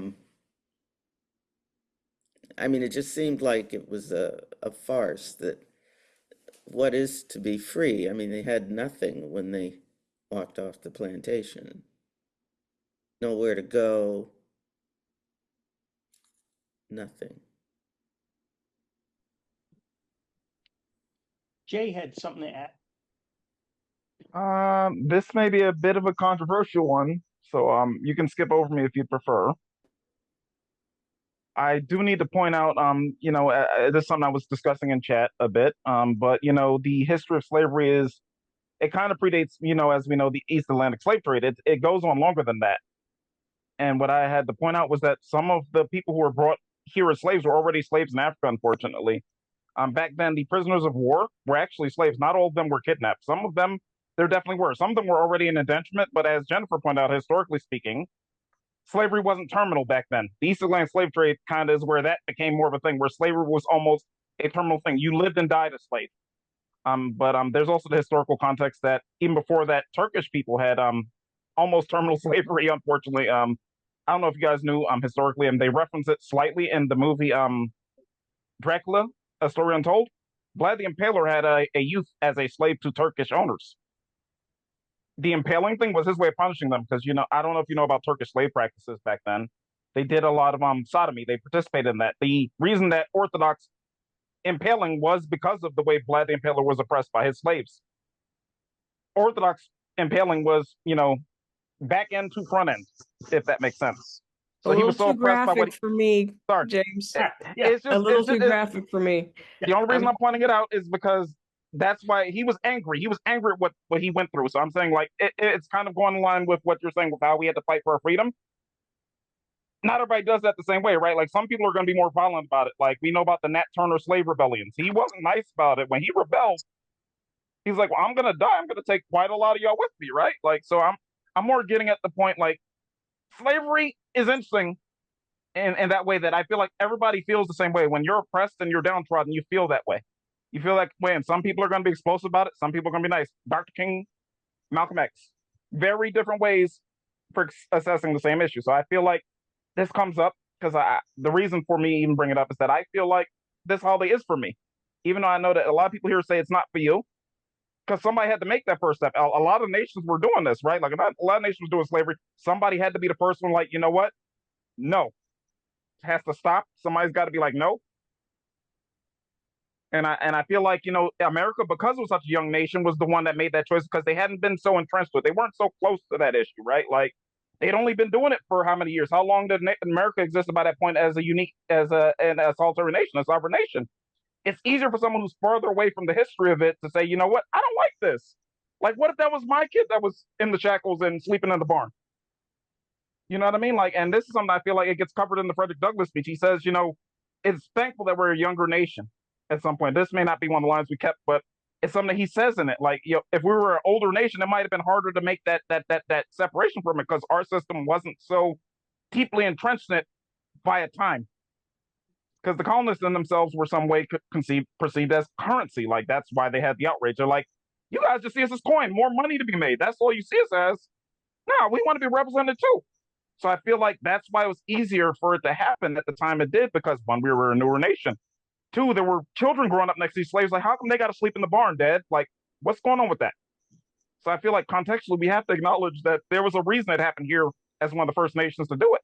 mean, it just seemed like it was a farce. That what is to be free? I mean, they had nothing when they walked off the plantation. Nowhere to go, nothing. Jay had something to add. This may be a bit of a controversial one, so you can skip over me if you prefer. I do need to point out, this is something I was discussing in chat a bit, but the history of slavery it kind of predates, as we know, the East Atlantic slave trade. It goes on longer than that. And what I had to point out was that some of the people who were brought here as slaves were already slaves in Africa, unfortunately. Back then, the prisoners of war were actually slaves. Not all of them were kidnapped. Some of them, there definitely were. Some of them were already in indenturement, but as Jennifer pointed out, historically speaking, slavery wasn't terminal back then. The East Atlantic slave trade kind of is where that became more of a thing, where slavery was almost a terminal thing. You lived and died a slave. But there's also the historical context that even before that, Turkish people had almost terminal slavery. Unfortunately, I don't know if you guys knew historically, and they reference it slightly in the movie Dracula, A Story Untold. Vlad the Impaler had a youth as a slave to Turkish owners. The impaling thing was his way of punishing them because, I don't know if you know about Turkish slave practices back then. They did a lot of sodomy. They participated in that. The reason that Orthodox impaling was because of the way Vlad the Impaler was oppressed by his slaves. Orthodox impaling was, back end to front end, if that makes sense. A So he little was so too oppressed by what graphic for me, sorry. James. Yeah. It's A just little too graphic for me. the only reason I'm pointing it out is because that's why he was angry. He was angry at what he went through. So I'm saying like it's kind of going in line with what you're saying with how we had to fight for our freedom. Not everybody does that the same way, right? Like some people are going to be more violent about it. Like we know about the Nat Turner slave rebellions. He wasn't nice about it. When he rebelled, he's like, well, I'm going to die. I'm going to take quite a lot of y'all with me, right? Like, so I'm more getting at the point, like slavery is interesting in that way that I feel like everybody feels the same way. When you're oppressed and you're downtrodden, you feel that way. You feel that way, and some people are going to be explosive about it. Some people are going to be nice. Dr. King, Malcolm X, very different ways for assessing the same issue. So I feel like this comes up because the reason for me even bring it up is that I feel like this holiday is for me, even though I know that a lot of people here say it's not for you because somebody had to make that first step. A lot of nations were doing this, right? Like a lot of nations were doing slavery. Somebody had to be the first one, like, you know what? No, it has to stop. Somebody's got to be like, no. And I feel like, America, because it was such a young nation, was the one that made that choice because they hadn't been so entrenched with it. They weren't so close to that issue, right? Like they'd only been doing it for how many years? How long did America exist by that point as a solitary nation, a sovereign nation? It's easier for someone who's further away from the history of it to say, you know what, I don't like this. Like, what if that was my kid that was in the shackles and sleeping in the barn? You know what I mean? Like, and this is something I feel like it gets covered in the Frederick Douglass speech. He says, it's thankful that we're a younger nation at some point. This may not be one of the lines we kept, but it's something that he says in it. Like, if we were an older nation, it might have been harder to make that separation from it because our system wasn't so deeply entrenched in it by a time. Because the colonists in themselves were some way perceived as currency. Like that's why they had the outrage. They're like, you guys just see us as coin, more money to be made. That's all you see us as. No, we want to be represented too. So I feel like that's why it was easier for it to happen at the time it did, because one, we were a newer nation. Two, there were children growing up next to these slaves. Like, how come they got to sleep in the barn, Dad? Like, what's going on with that? So I feel like contextually, we have to acknowledge that there was a reason it happened here as one of the first nations to do it.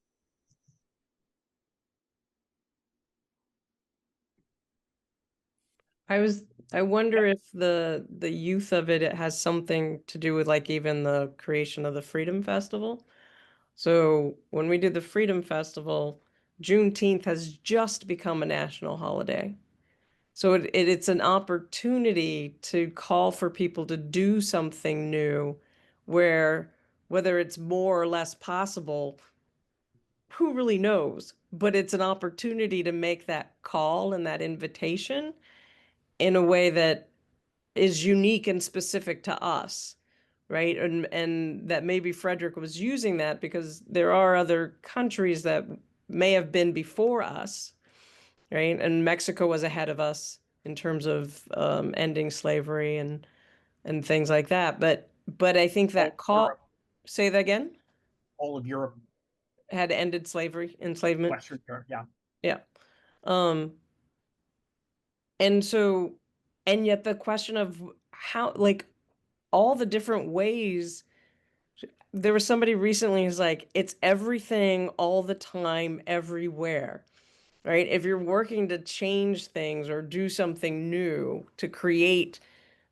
I wonder if the youth of it has something to do with like even the creation of the Freedom Festival. So when we did the Freedom Festival, Juneteenth has just become a national holiday. So it's an opportunity to call for people to do something new where whether it's more or less possible, who really knows? But it's an opportunity to make that call and that invitation in a way that is unique and specific to us, right? And that maybe Frederick was using that because there are other countries that may have been before us, right? And Mexico was ahead of us in terms of ending slavery and things like that. But I think that call, say that again, All of Europe had ended slavery, enslavement. Western Europe, yeah. Yeah. And so, and yet the question of how, like, all the different ways. There was somebody recently who's like, it's everything all the time, everywhere, right? If you're working to change things or do something new to create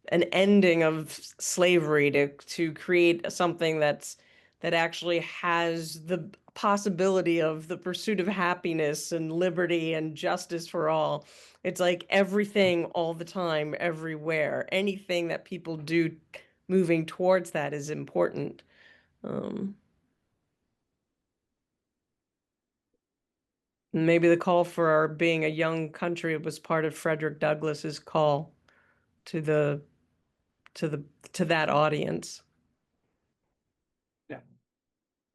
an ending of slavery, to create something that actually has the possibility of the pursuit of happiness and liberty and justice for all. It's like everything all the time, everywhere. Anything that people do moving towards that is important. Maybe the call for our being a young country was part of Frederick Douglass's call to the to that audience. Yeah.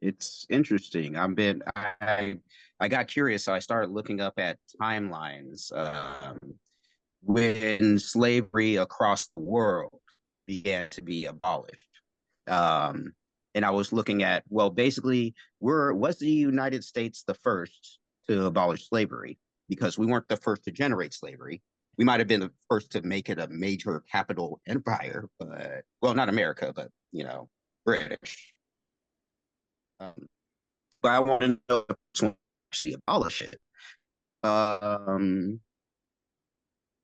It's interesting. I got curious, so I started looking up at timelines. when slavery across the world began to be abolished. Um, and I was looking at, well, basically, was the United States the first to abolish slavery? Because we weren't the first to generate slavery. We might have been the first to make it a major capital empire, but, well, not America, but, British. But I want to know if actually abolish it.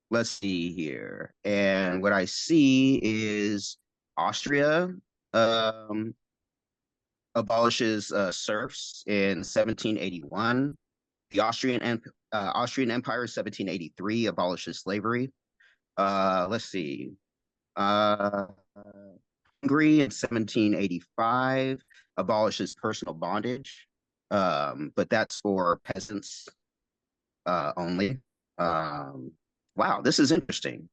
Let's see here. And what I see is Austria abolishes serfs in 1781. The Austrian Empire, 1783, abolishes slavery. Let's see. Hungary in 1785 abolishes personal bondage, but that's for peasants only. Wow, this is interesting.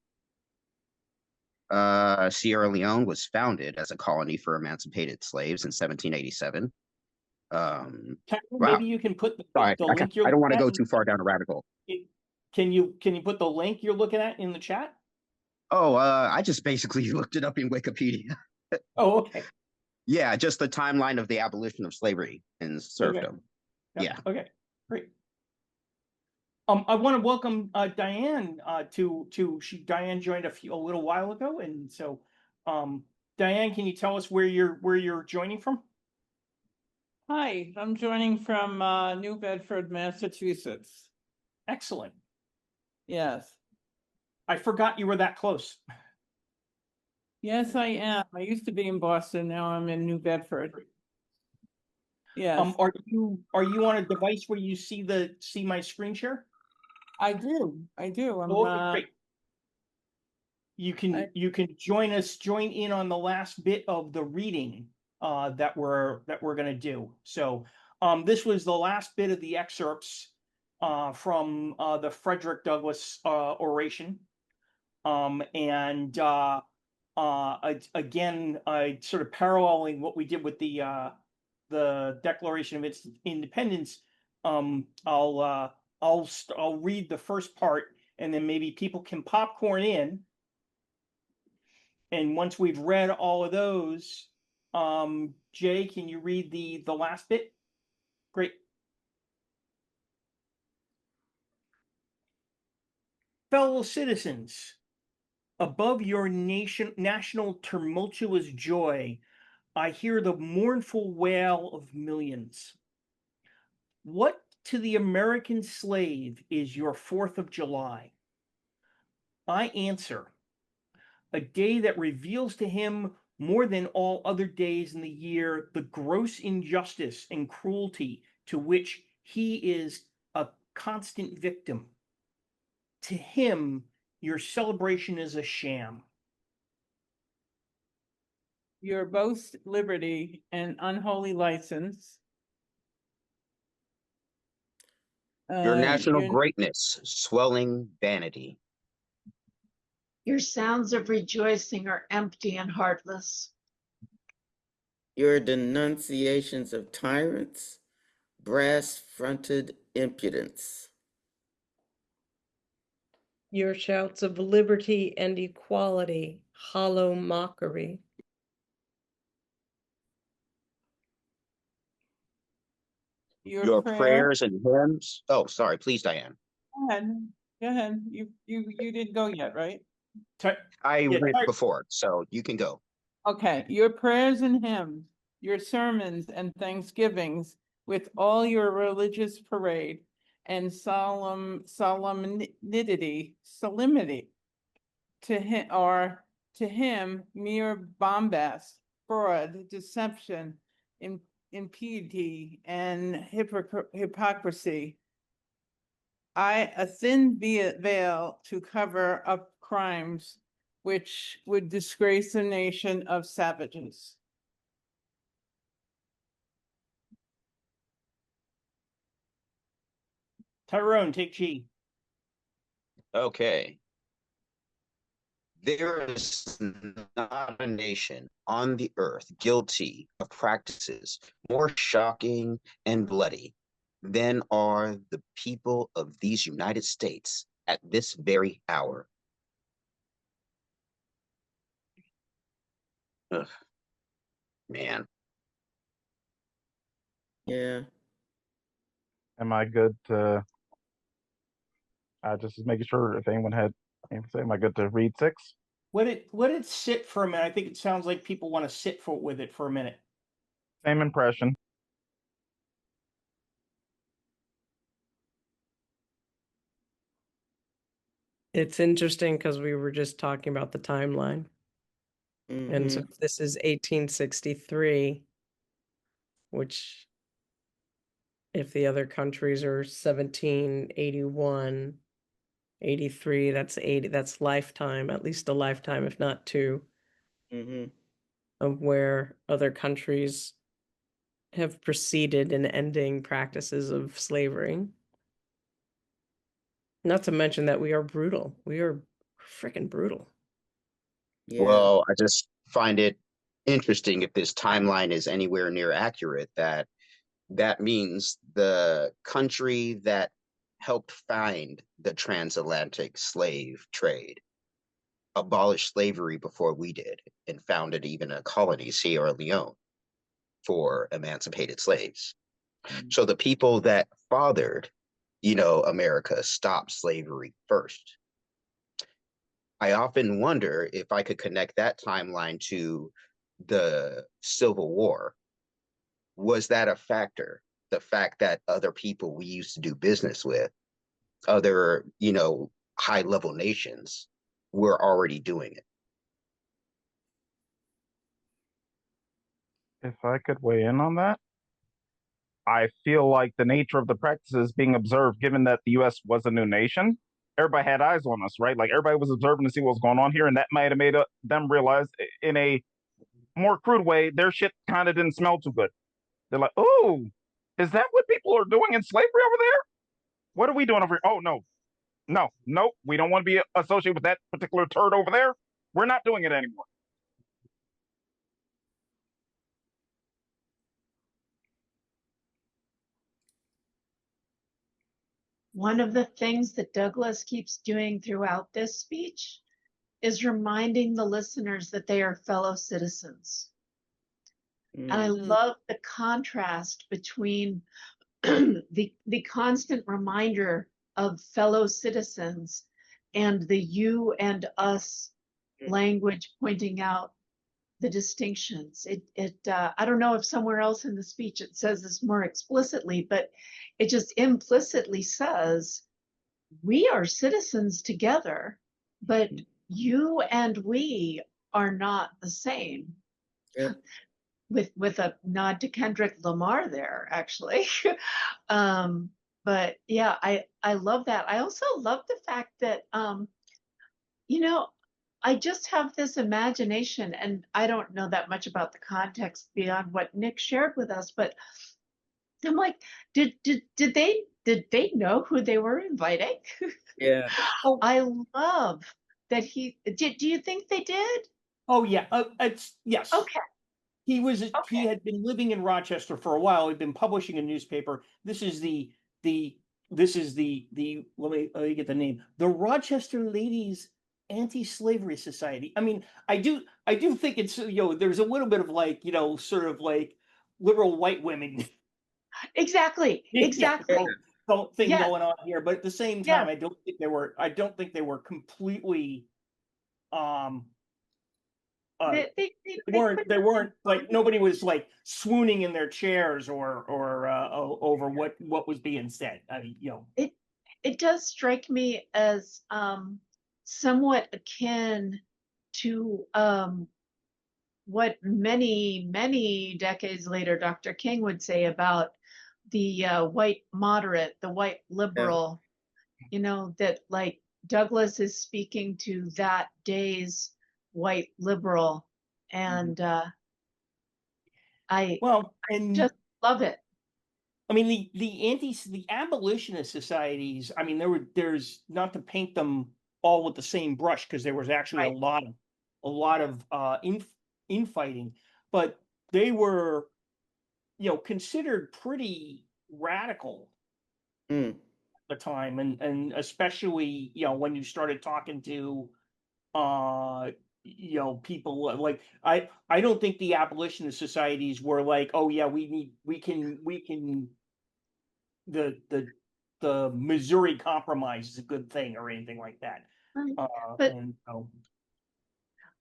Sierra Leone was founded as a colony for emancipated slaves in 1787. Wow. Maybe you can put Sorry, the link you're I don't want to looking go at too far down a rabbit hole. Can you put the link you're looking at in the chat? Oh, I just basically looked it up in Wikipedia. Oh, okay. Yeah, just the timeline of the abolition of slavery and serfdom. Okay. Yeah. Okay, great. I want to welcome Diane Diane joined a little while ago, and so Diane, can you tell us where you're joining from? Hi, I'm joining from New Bedford, Massachusetts. Excellent. Yes. I forgot you were that close. Yes, I am. I used to be in Boston. Now I'm in New Bedford. Yes. Are you on a device where you see my screen share? I do. I'm great. You can join in on the last bit of the reading that we're going to do. So this was the last bit of the excerpts from the Frederick Douglass oration. And again, sort of paralleling what we did with the Declaration of Independence. I'll read the first part, and then maybe people can popcorn in. And once we've read all of those, Jay, can you read the last bit? Great. Fellow citizens, above your national tumultuous joy, I hear the mournful wail of millions. What to the American slave is your 4th of July? I answer, a day that reveals to him more than all other days in the year the gross injustice and cruelty to which he is a constant victim. To him, your celebration is a sham. your boast liberty and unholy license. Your national greatness, swelling vanity. Your sounds of rejoicing are empty and heartless. Your denunciations of tyrants, brass-fronted impudence. Your shouts of liberty and equality, hollow mockery. Your prayers and hymns. Oh, sorry. Please, Diane. Go ahead. You didn't go yet, right? I read before, so you can go. Okay. Your prayers and hymns, your sermons and thanksgivings, with all your religious parade and solemnity, to him mere bombast, fraud, deception, impiety, and hypocrisy. A thin veil to cover up crimes which would disgrace a nation of savages. Tyrone, take G. Okay. There is not a nation on the earth guilty of practices more shocking and bloody than are the people of these United States at this very hour. Ugh, man. Yeah. Am I good to just making sure if anyone had anything to say? Am I good to read 6? Let it sit for a minute. I think it sounds like people want to sit with it for a minute. Same impression. It's interesting because we were just talking about the timeline. And so Mm-hmm. if this is 1863, which if the other countries are 1781, 83, that's 80, that's lifetime, at least a lifetime, if not two, Mm-hmm. of where other countries have proceeded in ending practices of slavery. Not to mention that we are brutal. We are freaking brutal. Yeah. Well, I just find it interesting if this timeline is anywhere near accurate, that means the country that helped find the transatlantic slave trade abolished slavery before we did and founded even a colony, Sierra Leone, for emancipated slaves. So the people that fathered, America stopped slavery first. I often wonder if I could connect that timeline to the Civil War. Was that a factor? The fact that other people we used to do business with, other, high level nations, were already doing it. If I could weigh in on that, I feel like the nature of the practices being observed, given that the U.S. was a new nation, everybody had eyes on us, right? Like everybody was observing to see what was going on here, and that might have made them realize, in a more crude way, their shit kind of didn't smell too good. They're like, "Oh, is that what people are doing in slavery over there? What are we doing over here? Oh no, no, no, we don't want to be associated with that particular turd over there. We're not doing it anymore." One of the things that Douglas keeps doing throughout this speech is reminding the listeners that they are fellow citizens. And I love the contrast between the constant reminder of fellow citizens and the you and us language pointing out the distinctions. I don't know if somewhere else in the speech it says this more explicitly, but it just implicitly says we are citizens together, but you and we are not the same. Yep. With a nod to Kendrick Lamar there, actually. But yeah, I love that. I also love the fact that I just have this imagination, and I don't know that much about the context beyond what Nick shared with us, but I'm like, did they know who they were inviting? Yeah. Oh, I love that he did. Do you think they did? oh yeah. It's yes. Okay. He had been living in Rochester for a while. He'd been publishing a newspaper. This is the let me get the name. The Rochester Ladies Anti-Slavery Society. I mean, I do think it's there's a little bit of like, sort of like liberal white women Exactly. Exactly. thing Yes. going on here, but at the same time, Yes. I don't think they were completely um They they weren't like nobody was like swooning in their chairs or over what was being said. I mean, it does strike me as somewhat akin to what many decades later Dr. King would say about the white moderate, the white Yeah. liberal, that like Douglas is speaking to that day's white liberal. And I and just love it. I mean the abolitionist societies. I mean there's not to paint them all with the same brush because there was actually Right. a lot of infighting, but they were considered pretty radical Mm. at the time, and especially when you started talking to uh you know, people like I don't think the abolitionist societies were like, oh yeah, we can the Missouri Compromise is a good thing or anything like that. Right. But And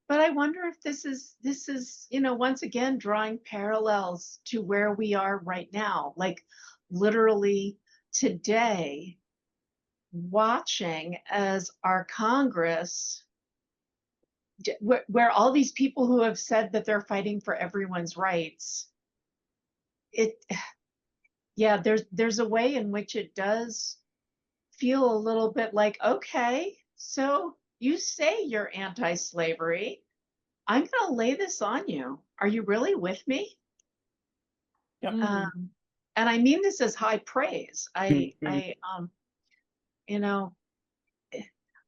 but I wonder if this is, you know, once again drawing parallels to where we are right now, like literally today, watching as our Congress, where all these people who have said that they're fighting for everyone's rights, it, yeah, there's a way in which it does feel a little bit like, okay, so you say you're anti-slavery. I'm going to lay this on you. Are you really with me? Yep. And I mean this as high praise. You know,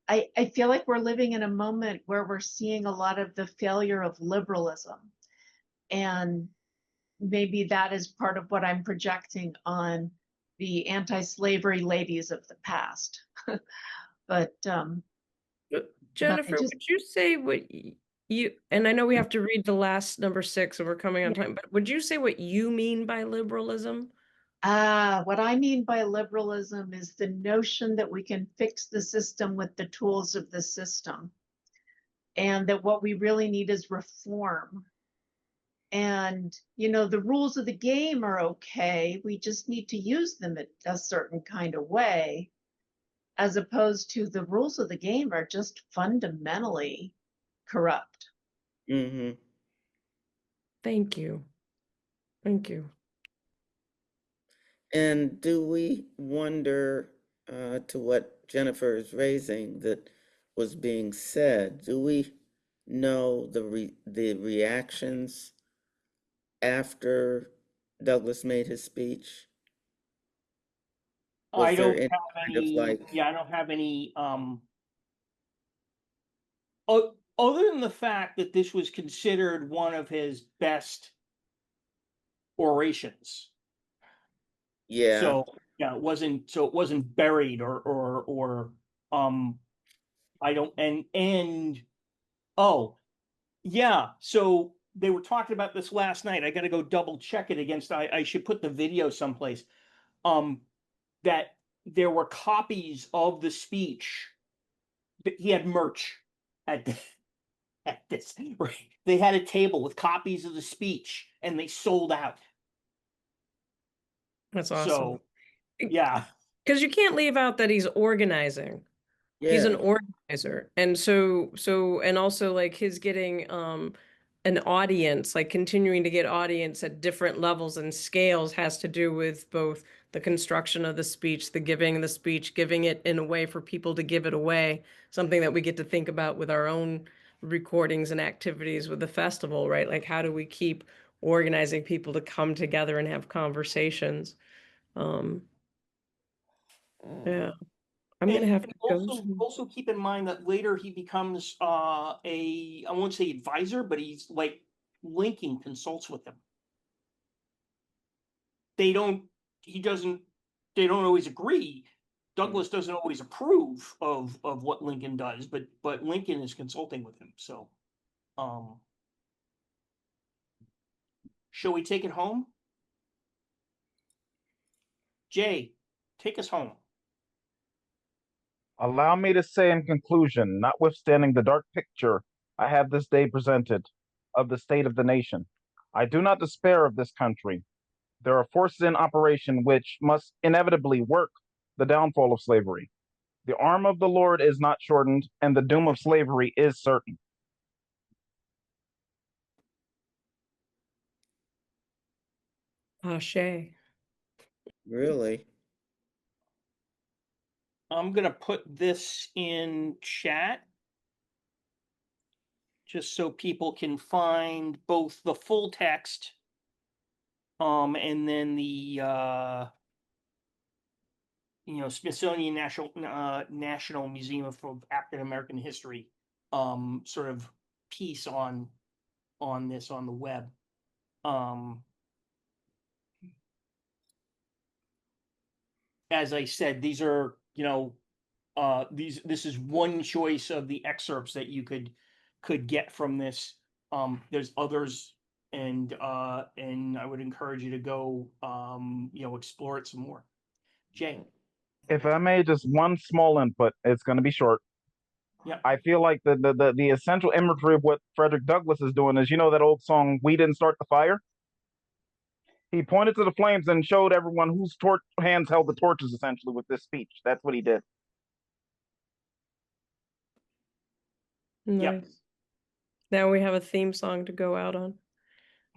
I feel like we're living in a moment where we're seeing a lot of the failure of liberalism. And maybe that is part of what I'm projecting on the anti-slavery ladies of the past. But Jennifer, just, would you say what you, and I know we have to read the last number 6 and we're coming on time, but would you say what you mean by liberalism? what I mean by liberalism is the notion that we can fix the system with the tools of the system, and that what we really need is reform. And, you know, the rules of the game are okay. We just need to use them in a certain kind of way, as opposed to the rules of the game are just fundamentally corrupt. Mm-hmm. Thank you. Thank you. And do we wonder, to what Jennifer is raising that was being said, do we know the reactions after Douglass made his speech? Was I there don't any have kind of any, yeah, I don't have any, other than the fact that this was considered one of his best orations. yeah, So yeah, it wasn't buried or I don't and oh yeah, so they were talking about this last night. I got to go double check it against. I should put the video someplace. That there were copies of the speech. He had merch at at this. Right. They had a table with copies of the speech, and they sold out. That's awesome. So yeah. Because you can't leave out that he's organizing. He's an yeah. organizer. And and also like his getting an audience, like continuing to get audience at different levels and scales has to do with both the construction of the speech, the giving of the speech, giving it in a way for people to give it away, something that we get to think about with our own recordings and activities with the festival, right? Like how do we keep organizing people to come together and have conversations? Yeah. I'm gonna And have to go. also keep in mind that later he becomes a, I won't say advisor, but he's like Lincoln consults with him. They don't he doesn't they don't always agree. Douglass doesn't always approve of what Lincoln does, but Lincoln is consulting with him. So shall we take it home? Jay, take us home. Allow me to say in conclusion, notwithstanding the dark picture I have this day presented of the state of the nation, I do not despair of this country. There are forces in operation which must inevitably work the downfall of slavery. The arm of the Lord is not shortened, and the doom of slavery is certain. Ashe. Really? I'm gonna put this in chat just so people can find both the full text and then the Smithsonian National Museum of African American History sort of piece on this on the web. As I said, these are this is one choice of the excerpts that you could could get from this. There's others, and I would encourage you to go explore it some more. Jay. If I may, just one small input. It's going to be short. Yeah. I feel like the essential imagery of what Frederick Douglass is doing is, that old song, "We Didn't Start the Fire." He pointed to the flames and showed everyone whose hands held the torches, essentially, with this speech. That's what he did. Nice. Yep. Now we have a theme song to go out on.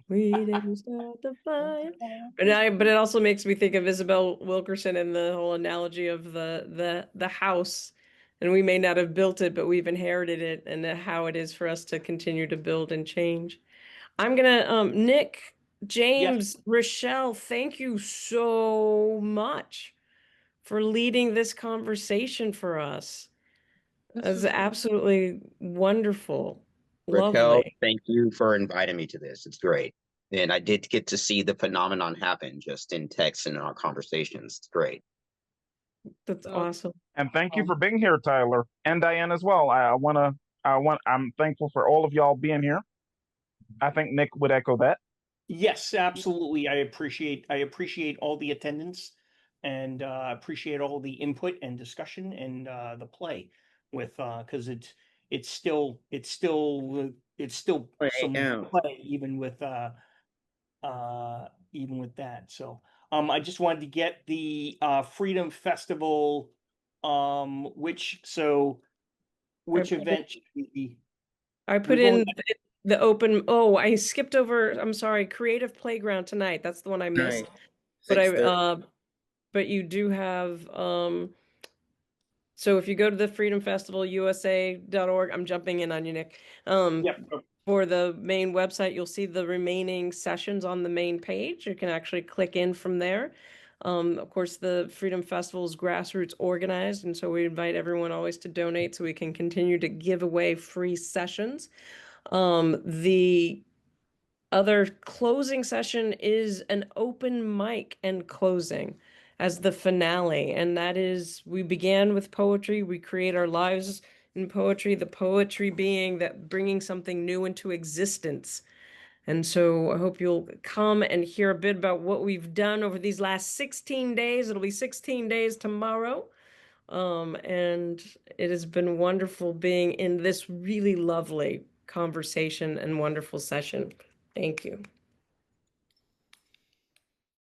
We didn't start the fire. But it also makes me think of Isabel Wilkerson and the whole analogy of the house. And we may not have built it, but we've inherited it, and how it is for us to continue to build and change. I'm gonna Nick, James, Rochelle, thank you so much for leading this conversation for us. That's absolutely wonderful. Raquel, Lovely. thank you for inviting me to this. It's great. And I did get to see the phenomenon happen just in text and in our conversations. It's great. That's awesome. And thank you for being here, Tyler, and Diane as well. I'm thankful for all of y'all being here. I think Nick would echo that. Yes, absolutely. I appreciate all the attendance, and appreciate all the input and discussion and the play with because it's still some Yeah. play even with that. So I just wanted to get the Freedom Festival which event should we be? I put We're going in the open. Oh, I skipped over. I'm sorry. Creative Playground tonight. That's the one I missed. Night. But 6:30. but you do have so if you go to the Freedom Festival USA.org, I'm jumping in on you, Nick. Yep. For the main website, you'll see the remaining sessions on the main page. You can actually click in from there. Of course, the Freedom Festival is grassroots organized, and so we invite everyone always to donate so we can continue to give away free sessions. The other closing session is an open mic and closing as the finale, and that is, we began with poetry. We create our lives in poetry, the poetry being that bringing something new into existence. And so I hope you'll come and hear a bit about what we've done over these last 16 days. It'll be 16 days tomorrow. And it has been wonderful being in this really lovely conversation and wonderful session. Thank you.